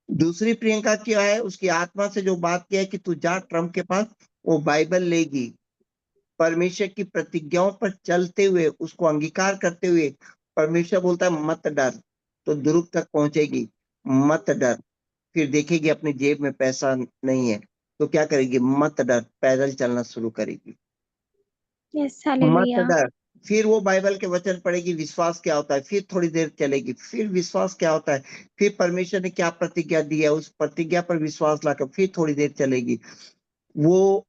दूसरी प्रियंका क्या है, उसकी आत्मा से जो बात किया है कि तू जा ट्रम्प के पास, वो बाइबल लेगी, परमेश्वर की प्रतिज्ञाओं पर चलते हुए, उसको अंगीकार करते हुए, परमेश्वर बोलता है मत डर, तो दुरुक तक पहुंचेगी। मत डर, फिर देखेगी अपनी जेब में पैसा नहीं है, तो क्या करेगी, मत डर, पैदल चलना शुरू करेगी। यस। मत हालेलुया। डर, फिर वो बाइबल के वचन पढ़ेगी, विश्वास क्या होता है, फिर थोड़ी देर चलेगी, फिर विश्वास क्या होता है, फिर परमेश्वर ने क्या प्रतिज्ञा दी है, उस प्रतिज्ञा पर विश्वास लाकर फिर थोड़ी देर चलेगी। वो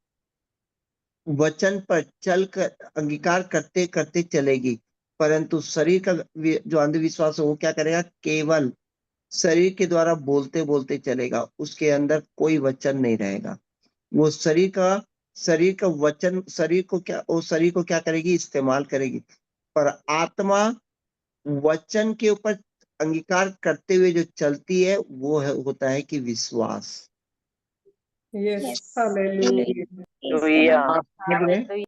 वचन पर चलकर अंगीकार करते करते चलेगी। परंतु शरीर का जो अंधविश्वास है, वो क्या करेगा, केवल शरीर के द्वारा बोलते बोलते चलेगा, उसके अंदर कोई वचन नहीं रहेगा। वो शरीर का वचन, शरीर को क्या करेगी, इस्तेमाल करेगी। पर आत्मा वचन के ऊपर अंगीकार करते हुए जो चलती है, वो होता है कि विश्वास। Yes. यस। Hallelujah. हालेलुया। आप समझ रहे हैं?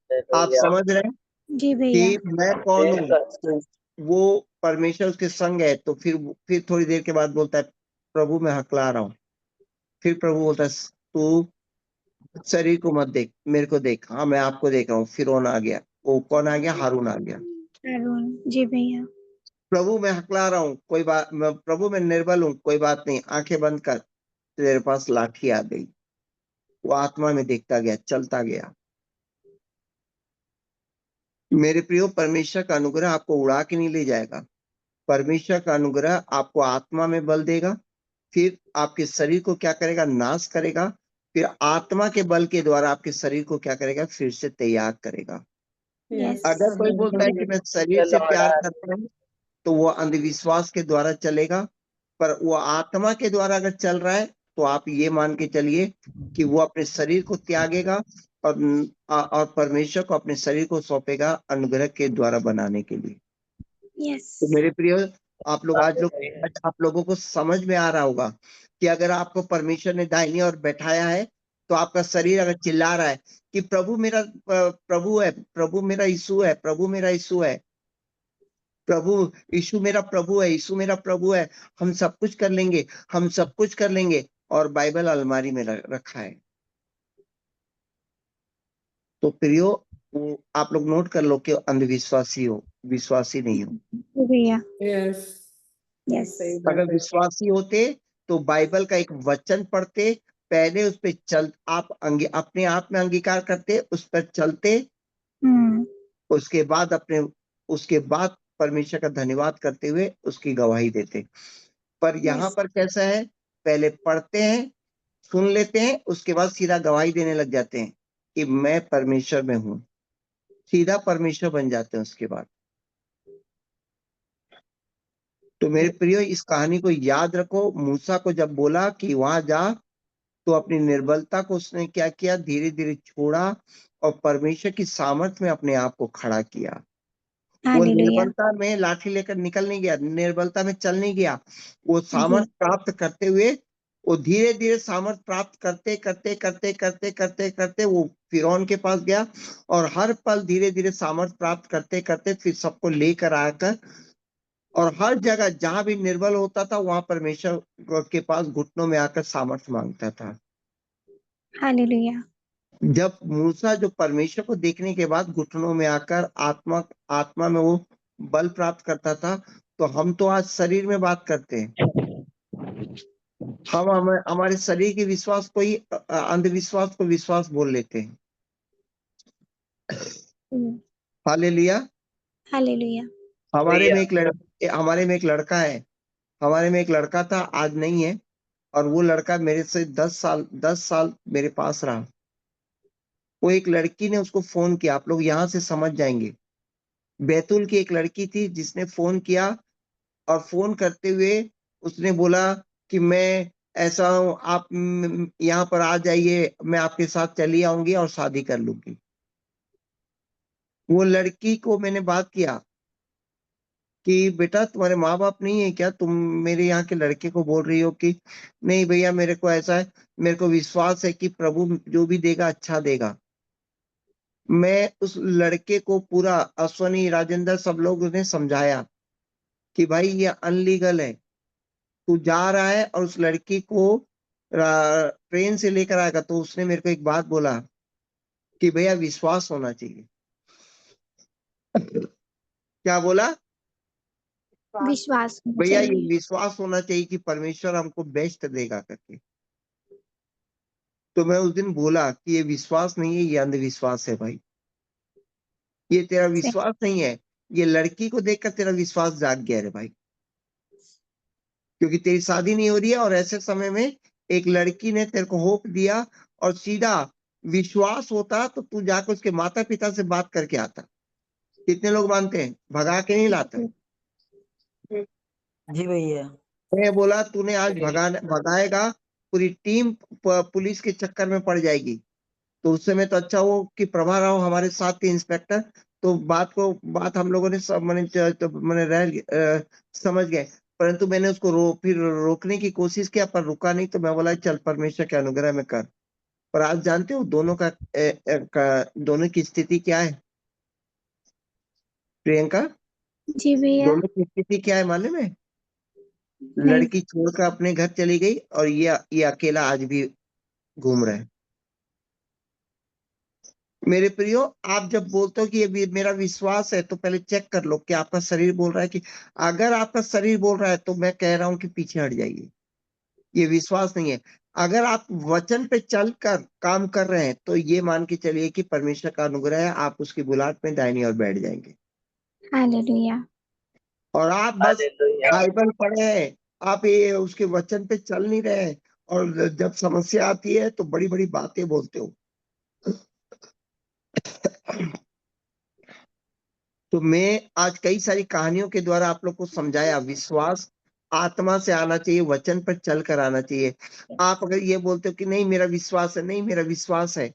आप हालेलुया। समझ रहे हैं जी भैया। कि मैं कौन हूं? तो वो परमेश्वर उसके संग है, तो फिर थोड़ी देर के बाद बोलता है, प्रभु मैं हकला रहा हूं। फिर प्रभु बोलता है, तू शरीर को मत देख, मेरे को देख, हाँ मैं आपको देख रहा हूँ। फिरौन आ गया, वो कौन आ गया, हारून आ गया। अरुण। जी भैया। प्रभु मैं हकला रहा हूँ, कोई बात, प्रभु मैं निर्बल हूँ, कोई बात नहीं, आंखें बंद कर। तेरे पास लाठी आ गई, वो आत्मा में देखता गया, चलता गया। मेरे प्रियो, परमेश्वर का अनुग्रह आपको उड़ा के नहीं ले जाएगा। परमेश्वर का अनुग्रह आपको आत्मा में बल देगा, फिर आपके शरीर को क्या करेगा? नाश करेगा, फिर आत्मा के बल के द्वारा आपके शरीर को क्या करेगा? फिर से तैयार करेगा। Yes. अगर कोई बोलता है कि मैं शरीर से प्यार करता हूँ, तो वो अंधविश्वास के द्वारा चलेगा। पर वो आत्मा के द्वारा अगर चल रहा है, तो आप ये मान के चलिए कि वो अपने शरीर को त्यागेगा और परमेश्वर को अपने शरीर को सौंपेगा अनुग्रह के द्वारा बनाने के लिए। यस तो मेरे प्रिय, आज आप लोगों को समझ में आ रहा होगा कि अगर आपको परमेश्वर ने दाहिनी ओर बैठाया है, तो आपका शरीर अगर चिल्ला रहा है कि प्रभु मेरा प्रभु है, प्रभु मेरा यीशु है, प्रभु मेरा यीशु है, प्रभु यीशु मेरा प्रभु है, यीशु मेरा प्रभु है, हम सब कुछ कर लेंगे, हम सब कुछ कर लेंगे, और बाइबल अलमारी में रखा है। तो प्रियो, आप लोग नोट कर लो कि अंधविश्वासी हो, विश्वासी नहीं हो। भैया Yes. यस सही बात अगर है। विश्वासी होते तो बाइबल का एक वचन पढ़ते, पहले उस पे चल आप अपने आप में अंगीकार करते, उस पर चलते, उसके बाद परमेश्वर का धन्यवाद करते हुए उसकी गवाही देते। पर यहाँ पर कैसा है? पहले पढ़ते हैं, सुन लेते हैं, उसके बाद सीधा गवाही देने लग जाते हैं कि मैं परमेश्वर में हूँ, सीधा परमेश्वर बन जाते हैं उसके बाद। तो मेरे प्रियो, इस कहानी को याद रखो। मूसा को जब बोला कि वहां जा, तो अपनी निर्बलता को उसने क्या किया? धीरे धीरे छोड़ा और परमेश्वर की सामर्थ्य में अपने आप को खड़ा किया। वो हालेलुया निर्बलता में लाठी लेकर निकल नहीं गया, निर्बलता में चल नहीं गया। वो जी सामर्थ्य प्राप्त करते हुए, वो धीरे धीरे सामर्थ्य प्राप्त करते करते करते करते करते करते वो फिरौन के पास गया, और हर पल धीरे धीरे सामर्थ्य प्राप्त करते करते फिर सबको लेकर आकर, और हर जगह जहां भी निर्बल होता था, वहां परमेश्वर के पास घुटनों में आकर सामर्थ्य मांगता था। हालेलुया जब मूसा जो परमेश्वर को देखने के बाद घुटनों में आकर आत्मा आत्मा में वो बल प्राप्त करता था, तो हम तो आज शरीर में बात करते हैं। हमारे शरीर के विश्वास को ही अंधविश्वास को विश्वास बोल लेते हैं। हालेलुया। हालेलुया हमारे में एक लड़का है, हमारे में एक लड़का था, आज नहीं है, और वो लड़का मेरे से 10 साल मेरे पास रहा। वो एक लड़की ने उसको फोन किया, आप लोग यहाँ से समझ जाएंगे। बैतूल की एक लड़की थी जिसने फोन किया, और फोन करते हुए उसने बोला कि मैं ऐसा हूं, आप यहाँ पर आ जाइए, मैं आपके साथ चली आऊंगी और शादी कर लूंगी। वो लड़की को मैंने बात किया कि बेटा, तुम्हारे माँ बाप नहीं है क्या? तुम मेरे यहाँ के लड़के को बोल रही हो कि नहीं भैया, मेरे को ऐसा है, मेरे को विश्वास है कि प्रभु जो भी देगा अच्छा देगा। मैं उस लड़के को पूरा, अश्वनी, राजेंद्र, सब लोगों ने समझाया कि भाई ये अनलीगल है, तू जा रहा है और उस लड़की को ट्रेन से लेकर आएगा। तो उसने मेरे को एक बात बोला कि भैया विश्वास होना चाहिए। क्या बोला? विश्वास होना भैया ये चाहिए विश्वास होना चाहिए कि परमेश्वर हमको बेस्ट देगा करके। तो मैं उस दिन बोला कि ये विश्वास नहीं है, ये अंधविश्वास है भाई। ये तेरा विश्वास नहीं है, ये लड़की को देखकर तेरा विश्वास जाग गया रे भाई, क्योंकि तेरी शादी नहीं हो रही है, और ऐसे समय में एक लड़की ने तेरे को होप दिया, और सीधा विश्वास होता तो तू जाकर उसके माता पिता से बात करके आता। कितने लोग मानते हैं? भगा के नहीं लाता। जी भैया। मैं बोला तूने आज भगाएगा, पूरी टीम पुलिस के चक्कर में पड़ जाएगी। तो उस समय तो अच्छा हो कि प्रभा राव हमारे साथ थे, इंस्पेक्टर। तो बात हम लोगों ने सब मैंने समझ गए। परंतु मैंने उसको फिर रोकने की कोशिश किया, पर रुका नहीं। तो मैं बोला चल परमेश्वर के अनुग्रह में कर। पर आज जानते हो दोनों की स्थिति क्या है? प्रियंका, जी भैया दोनों की स्थिति क्या है मालूम है? नहीं लड़की छोड़कर अपने घर चली गई, और ये अकेला आज भी घूम रहा है। मेरे प्रियो, आप जब बोलते हो कि ये मेरा विश्वास है, तो पहले चेक कर लो कि आपका शरीर बोल रहा है कि, अगर आपका शरीर बोल रहा है तो मैं कह रहा हूं कि पीछे हट जाइए, ये विश्वास नहीं है। अगर आप वचन पे चलकर काम कर रहे हैं तो ये मान के चलिए कि परमेश्वर का अनुग्रह है, आप उसकी बुलाहट में दाहिनी ओर बैठ जाएंगे। हालेलुया। और आप बस बाइबल पढ़े हैं, आप ये उसके वचन पे चल नहीं रहे हैं, और जब समस्या आती है तो बड़ी बड़ी बातें बोलते हो। तो मैं आज कई सारी कहानियों के द्वारा आप लोग को समझाया, विश्वास आत्मा से आना चाहिए, वचन पर चल कर आना चाहिए। आप अगर ये बोलते हो कि नहीं मेरा विश्वास है, नहीं मेरा विश्वास है,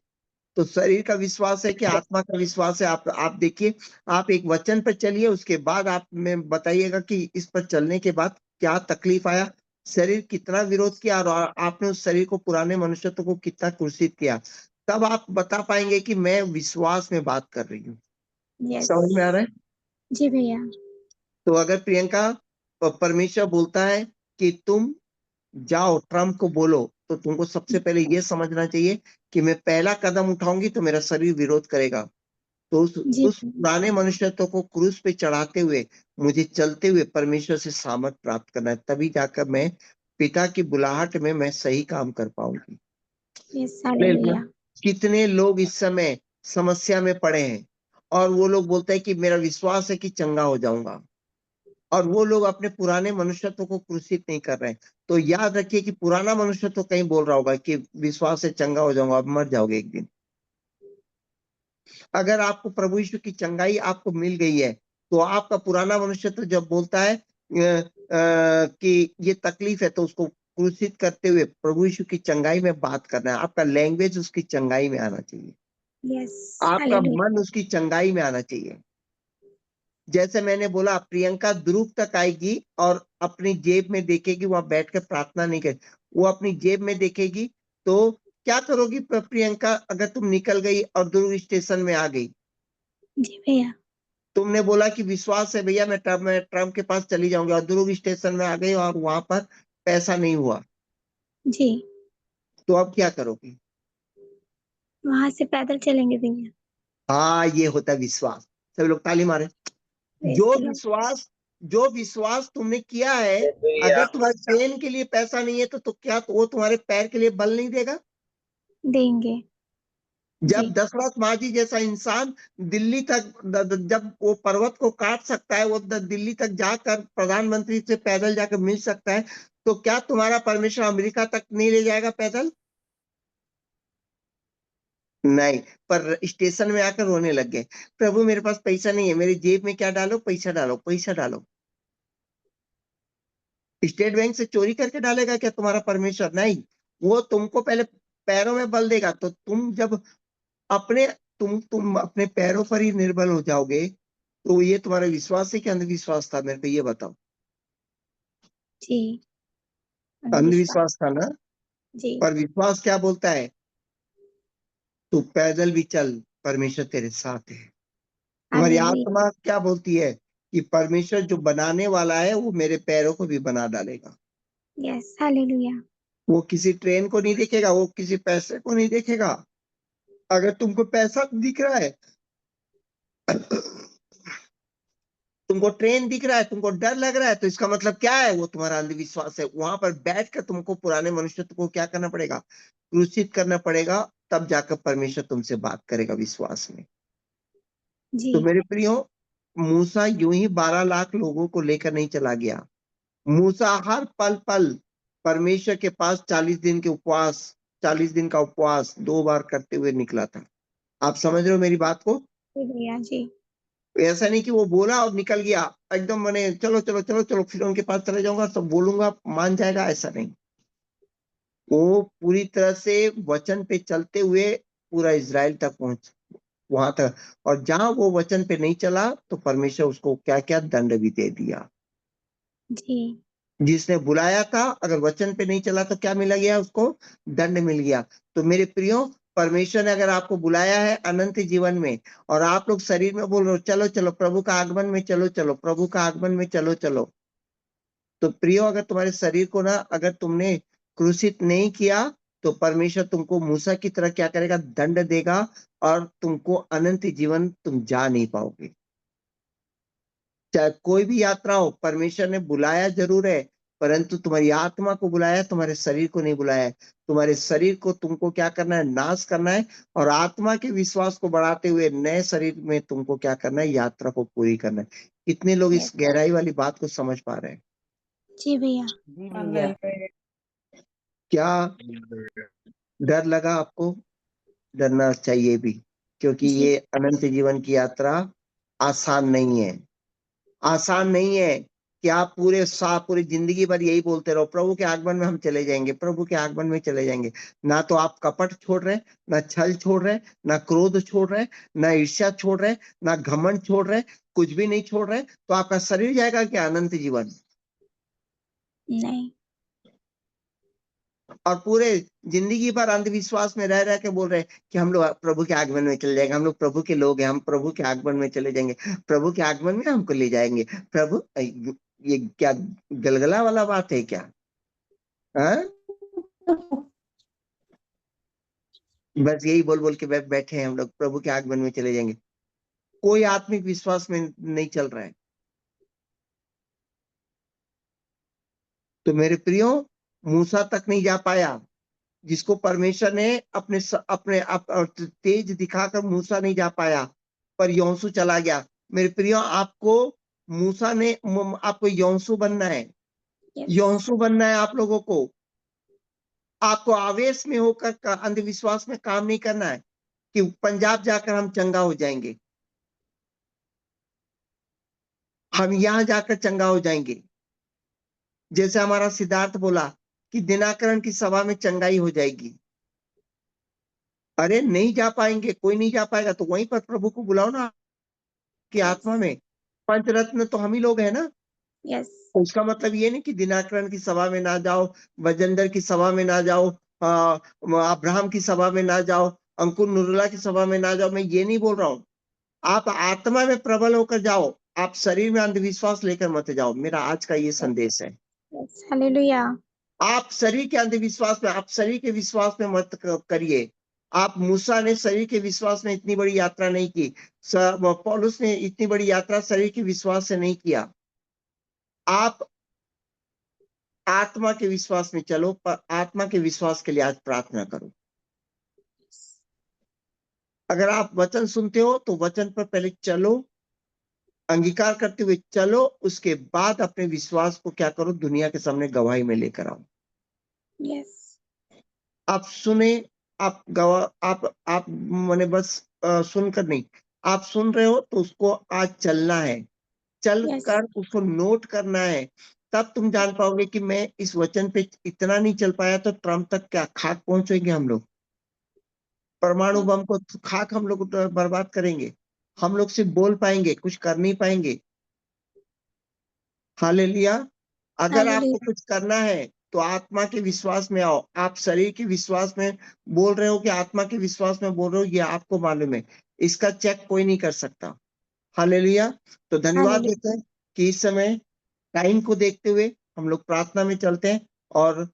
तो शरीर का विश्वास है कि आत्मा का विश्वास है? आप देखिए, आप एक वचन पर चलिए, उसके बाद आप में बताइएगा कि इस पर चलने के बाद क्या तकलीफ आया, शरीर कितना विरोध किया, और आपने उस शरीर को, पुराने मनुष्यत्व को कितना क्रूसित किया। तब आप बता पाएंगे कि मैं विश्वास में बात कर रही हूँ। यस। समझ में आ रहा है? जी भैया। तो अगर प्रियंका, परमेश्वर बोलता है कि तुम जाओ ट्रम्प को बोलो, तो तुमको सबसे पहले ये समझना चाहिए कि मैं पहला कदम उठाऊंगी तो मेरा शरीर विरोध करेगा। तो जी उस पुराने मनुष्यत्व को क्रूस पे चढ़ाते हुए मुझे चलते हुए परमेश्वर से सामर्थ प्राप्त करना है, तभी जाकर मैं पिता की बुलाहट में मैं सही काम कर पाऊंगी। यस। हालेलुया। कितने लोग इस समय समस्या में पड़े हैं, और वो लोग बोलते हैं कि मेरा विश्वास है कि चंगा हो जाऊंगा, और वो लोग अपने पुराने मनुष्यत्व को क्रूसित नहीं कर रहे हैं। तो याद रखिए कि पुराना मनुष्यत्व कहीं बोल रहा होगा कि विश्वास से चंगा हो जाऊंगा, अब मर जाओगे एक दिन। अगर आपको प्रभु यीशु की चंगाई आपको मिल गई है, तो आपका पुराना मनुष्यत्व जब बोलता है कि ये तकलीफ है, तो उसको क्रूसित करते हुए प्रभु यीशु की चंगाई में बात करना है। आपका लैंग्वेज उसकी चंगाई में आना चाहिए, यस। आपका हालेलुया। मन उसकी चंगाई में आना चाहिए। जैसे मैंने बोला, प्रियंका ध्रुव तक आएगी और अपनी जेब में देखेगी, वहां बैठकर प्रार्थना नहीं कर, वो अपनी जेब में देखेगी। तो क्या करोगी प्रियंका, अगर तुम निकल गई और ध्रुव स्टेशन में आ गई? जी भैया। तुमने बोला कि विश्वास है भैया, मैं ट्रम्प के पास चली जाऊंगी, और ध्रुव स्टेशन में आ गई और वहां पर पैसा नहीं हुआ, जी। तो अब क्या करोगी? वहां से पैदल चलेंगे भैया। हाँ, ये होता है विश्वास। सभी लोग ताली मारे। प्रेज जो द लॉर्ड। विश्वास जो विश्वास तुमने किया है, अगर तुम्हारे पेन के लिए पैसा नहीं है तो क्या वो तुम्हारे पैर के लिए बल नहीं देगा? देंगे। जब जी। दशरथ माझी जैसा इंसान दिल्ली तक जब वो पर्वत को काट सकता है, वो दिल्ली तक जाकर प्रधानमंत्री से पैदल जाकर मिल सकता है, तो क्या तुम्हारा परमेश्वर अमेरिका तक नहीं ले जाएगा पैदल? नहीं। पर स्टेशन में आकर रोने लग गए, प्रभु मेरे पास पैसा नहीं है, मेरी जेब में क्या डालो, पैसा डालो, पैसा डालो। स्टेट बैंक से चोरी करके डालेगा क्या तुम्हारा परमेश्वर? नहीं, वो तुमको पहले पैरों में बल देगा। तो तुम जब अपने तुम अपने पैरों पर ही निर्बल हो जाओगे, तो ये तुम्हारा विश्वास है कि अंधविश्वास था? मेरे को ये बताओ। जी। अंधविश्वास। अंधविश्वास था ना? जी। पर विश्वास क्या बोलता है? तू पैदल भी चल, परमेश्वर तेरे साथ है। तुम्हारी हालेलुया। आत्मा क्या बोलती है? कि परमेश्वर जो बनाने वाला है वो मेरे पैरों को भी बना डालेगा। यस। हालेलुया। वो किसी ट्रेन को नहीं देखेगा, वो किसी पैसे को नहीं देखेगा। अगर तुमको पैसा दिख रहा है, तुमको ट्रेन दिख रहा है, तुमको डर लग रहा है, तो इसका मतलब क्या है? वो तुम्हारा अंधविश्वास है। वहां पर बैठकर तुमको पुराने मनुष्यत्व को क्या करना पड़ेगा? क्रूसित करना पड़ेगा, तब जाकर परमेश्वर तुमसे बात करेगा विश्वास में। जी। तो मेरे प्रियो, मूसा यूं ही 12 लाख लोगों को लेकर नहीं चला गया। मूसा हर पल पल परमेश्वर के पास 40 दिन का उपवास 2 बार करते हुए निकला था। आप समझ रहे हो मेरी बात को? जी भैया। जी। ऐसा नहीं कि वो बोला और निकल गया एकदम, मैंने चलो चलो चलो चलो फिर उनके पास चले जाऊंगा तो बोलूंगा मान जाएगा, ऐसा नहीं। वो पूरी तरह से वचन पे चलते हुए पूरा इज़राइल तक पहुंच, वहां तक। और जहां वो वचन पे नहीं चला तो परमेश्वर उसको क्या क्या दंड भी दे दिया। जी। जिसने बुलाया था, अगर वचन पे नहीं चला तो क्या मिला गया उसको? दंड मिल गया। तो मेरे प्रियो, परमेश्वर ने अगर आपको बुलाया है अनंत जीवन में, और आप लोग शरीर में बोल रहे हो चलो चलो प्रभु का आगमन में, चलो चलो प्रभु का आगमन में, चलो चलो, तो प्रियो अगर तुम्हारे शरीर को ना, अगर तुमने क्रूसित नहीं किया, तो परमेश्वर तुमको मूसा की तरह क्या करेगा? दंड देगा, और तुमको अनंत जीवन तुम जा नहीं पाओगे। चाहे कोई भी यात्रा हो, परमेश्वर ने बुलाया जरूर है, परंतु तुम्हारी आत्मा को बुलाया है, तुम्हारे शरीर को नहीं बुलाया है। तुम्हारे शरीर को तुमको क्या करना है? नाश करना है, और आत्मा के विश्वास को बढ़ाते हुए नए शरीर में तुमको क्या करना है? यात्रा को पूरी करना है। कितने लोग इस गहराई वाली बात को समझ पा रहे हैं? जी भैया। जी भैया। Hallelujah. क्या डर लगा आपको? डरना चाहिए भी, क्योंकि जी। ये अनंत जीवन की यात्रा आसान नहीं है। आसान नहीं है कि आप पूरी जिंदगी भर यही बोलते रहो, प्रभु के आगमन में हम चले जाएंगे, प्रभु के आगमन में चले जाएंगे। ना तो आप कपट छोड़ रहे, ना छल छोड़ रहे, ना क्रोध छोड़ रहे, ना ईर्ष्या छोड़ रहे, ना घमंड छोड़ रहे, कुछ भी नहीं छोड़ रहे, तो आपका शरीर जाएगा क्या अनंत जीवन? नहीं। और पूरे जिंदगी भर अंधविश्वास में रह के बोल रहे हैं कि हम लोग प्रभु के आगमन में चले जाएंगे, हम लोग प्रभु के लोग हैं, हम प्रभु के आगमन में चले जाएंगे, प्रभु के आगमन में हमको ले जाएंगे। प्रभु, ये क्या गलगला वाला बात है क्या? हाँ? बस यही बोल बोल के बैठे हैं हम लोग, प्रभु के आगमन में चले जाएंगे। कोई आत्मिक विश्वास में नहीं चल रहा है। तो मेरे प्रियो, मूसा तक नहीं जा पाया, जिसको परमेश्वर ने अपने आप तेज दिखाकर मूसा नहीं जा पाया, पर यहोशू चला गया। मेरे प्रियो, आपको यहोशू बनना है। यहोशू बनना है आप लोगों को। आपको आवेश में होकर अंधविश्वास में काम नहीं करना है कि पंजाब जाकर हम चंगा हो जाएंगे, हम यहां जाकर चंगा हो जाएंगे। जैसे हमारा सिद्धार्थ बोला कि दिनाकरण की सभा में चंगाई हो जाएगी। अरे नहीं जा पाएंगे, कोई नहीं जा पाएगा, तो वहीं पर प्रभु को बुलाओ ना की आत्मा में। पंचरत्न तो हम ही लोग हैं ना। यस। उसका मतलब ये नहीं कि दिनाकरण की सभा में ना जाओ, वजेंद्र की सभा में ना जाओ, अब्राहम की सभा में ना जाओ, अंकुर नुरुला की सभा में ना जाओ। मैं ये नहीं बोल रहा हूं। आप आत्मा में प्रबल होकर जाओ, आप शरीर में अंधविश्वास लेकर मत जाओ। मेरा आज का ये संदेश है। यस। हालेलुया। आप शरीर के अंधविश्वास में, आप शरीर के विश्वास में मत करिए। आप मूसा ने शरीर के विश्वास में इतनी बड़ी यात्रा नहीं की, पौलुस ने इतनी बड़ी यात्रा शरीर के विश्वास से नहीं किया। आप आत्मा के विश्वास में चलो, पर आत्मा के विश्वास के लिए आज प्रार्थना करो। अगर आप वचन सुनते हो तो वचन पर पहले चलो, अंगीकार करते हुए चलो, उसके बाद अपने विश्वास को क्या करो? दुनिया के सामने गवाही में लेकर आओ। यस। आप सुने, आप मैंने बस सुनकर नहीं, आप सुन रहे हो तो उसको आज चलना है, चल कर उसको नोट करना है। तब तुम जान पाओगे कि मैं इस वचन पे इतना नहीं चल पाया तो ट्रम्प तक क्या खाक पहुंचेंगे हम लोग? परमाणु बम को खाक हम लोग बर्बाद करेंगे। हम लोग सिर्फ बोल पाएंगे, कुछ कर नहीं पाएंगे। हालेलुया। अगर आपको कुछ करना है तो आत्मा के विश्वास में आओ। आप शरीर के विश्वास में बोल रहे हो कि आत्मा के विश्वास में बोल रहे हो, ये आपको मालूम है। इसका चेक कोई नहीं कर सकता। हालेलुया। तो धन्यवाद देते हैं कि इस समय टाइम को देखते हुए हम लोग प्रार्थना में चलते हैं। और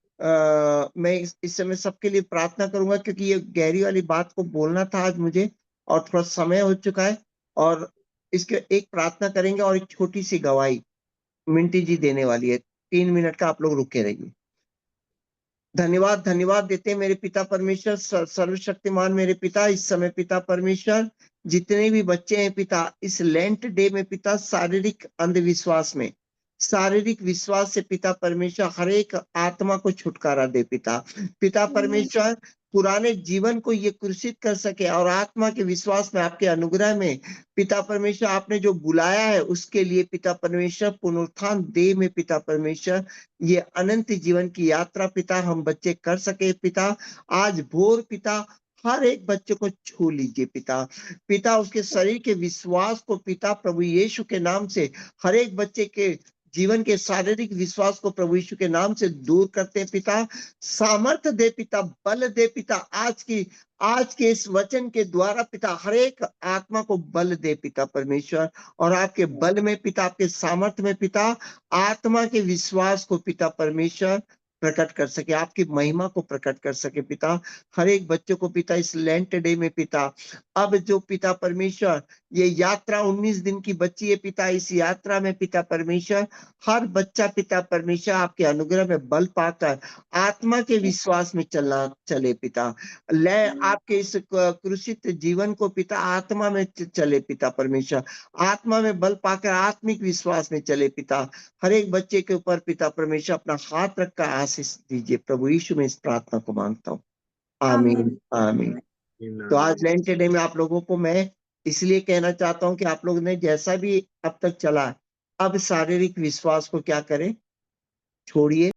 मैं इस समय सबके लिए प्रार्थना करूंगा, क्योंकि ये गहरी वाली बात को बोलना था आज मुझे, और थोड़ा समय हो चुका है। और इसके एक प्रार्थना करेंगे और एक छोटी सी गवाही मिंटी जी देने वाली है। 3 मिनट का आप लोग रुके रहिए। धन्यवाद धन्यवाद देते हैं मेरे पिता परमेश्वर, सर्वशक्तिमान मेरे पिता। इस समय पिता परमेश्वर, जितने भी बच्चे हैं पिता, इस लेंट डे में पिता, शारीरिक अंधविश्वास में, शारीरिक विश्वास से पिता परमेश्वर हर एक आत्मा को छुटकारा दे पिता। पिता परमेश्वर, पुराने जीवन को ये क्रूसित कर सके, और आत्मा के विश्वास में, आपके अनुग्रह में पिता परमेश्वर, आपने जो बुलाया है उसके लिए पिता परमेश्वर, पुनरुत्थान देह में पिता परमेश्वर, ये अनंत जीवन की यात्रा पिता हम बच्चे कर सके पिता। आज भोर पिता हर एक बच्चे को छू लीजिए पिता। पिता उसके शरीर के विश्वास को पिता प्रभु यीशु के नाम से, हर एक बच्चे के जीवन के शारीरिक विश्वास को प्रभु यीशु के नाम से दूर करते पिता। सामर्थ्य दे पिता, बल दे पिता। आज के इस वचन के द्वारा पिता हर एक आत्मा को बल दे पिता परमेश्वर, और आपके बल में पिता, आपके सामर्थ्य में पिता, आत्मा के विश्वास को पिता परमेश्वर प्रकट कर सके, आपकी महिमा को प्रकट कर सके पिता। हर एक बच्चे को पिता इस लेंट डे में पिता, अब जो पिता परमेश्वर ये यात्रा 19 दिन की बच्ची है पिता, इस यात्रा में पिता परमेश्वर हर बच्चा पिता परमेश्वर आपके अनुग्रह में बल पाकर आत्मा के विश्वास में चले पिता। ले आपके इस क्रूसित जीवन को पिता आत्मा में चले पिता परमेश्वर, आत्मा में बल पाकर आत्मिक विश्वास में चले पिता। हर एक बच्चे के ऊपर पिता परमेश्वर अपना हाथ रखकर आशीष दीजिए। प्रभु यीशु में इस प्रार्थना को मांगता हूँ, आमीन आमीन। तो आज लेंट डे में आप लोगों को मैं इसलिए कहना चाहता हूं कि आप लोग ने जैसा भी अब तक चला, अब शारीरिक विश्वास को क्या करें, छोड़िए,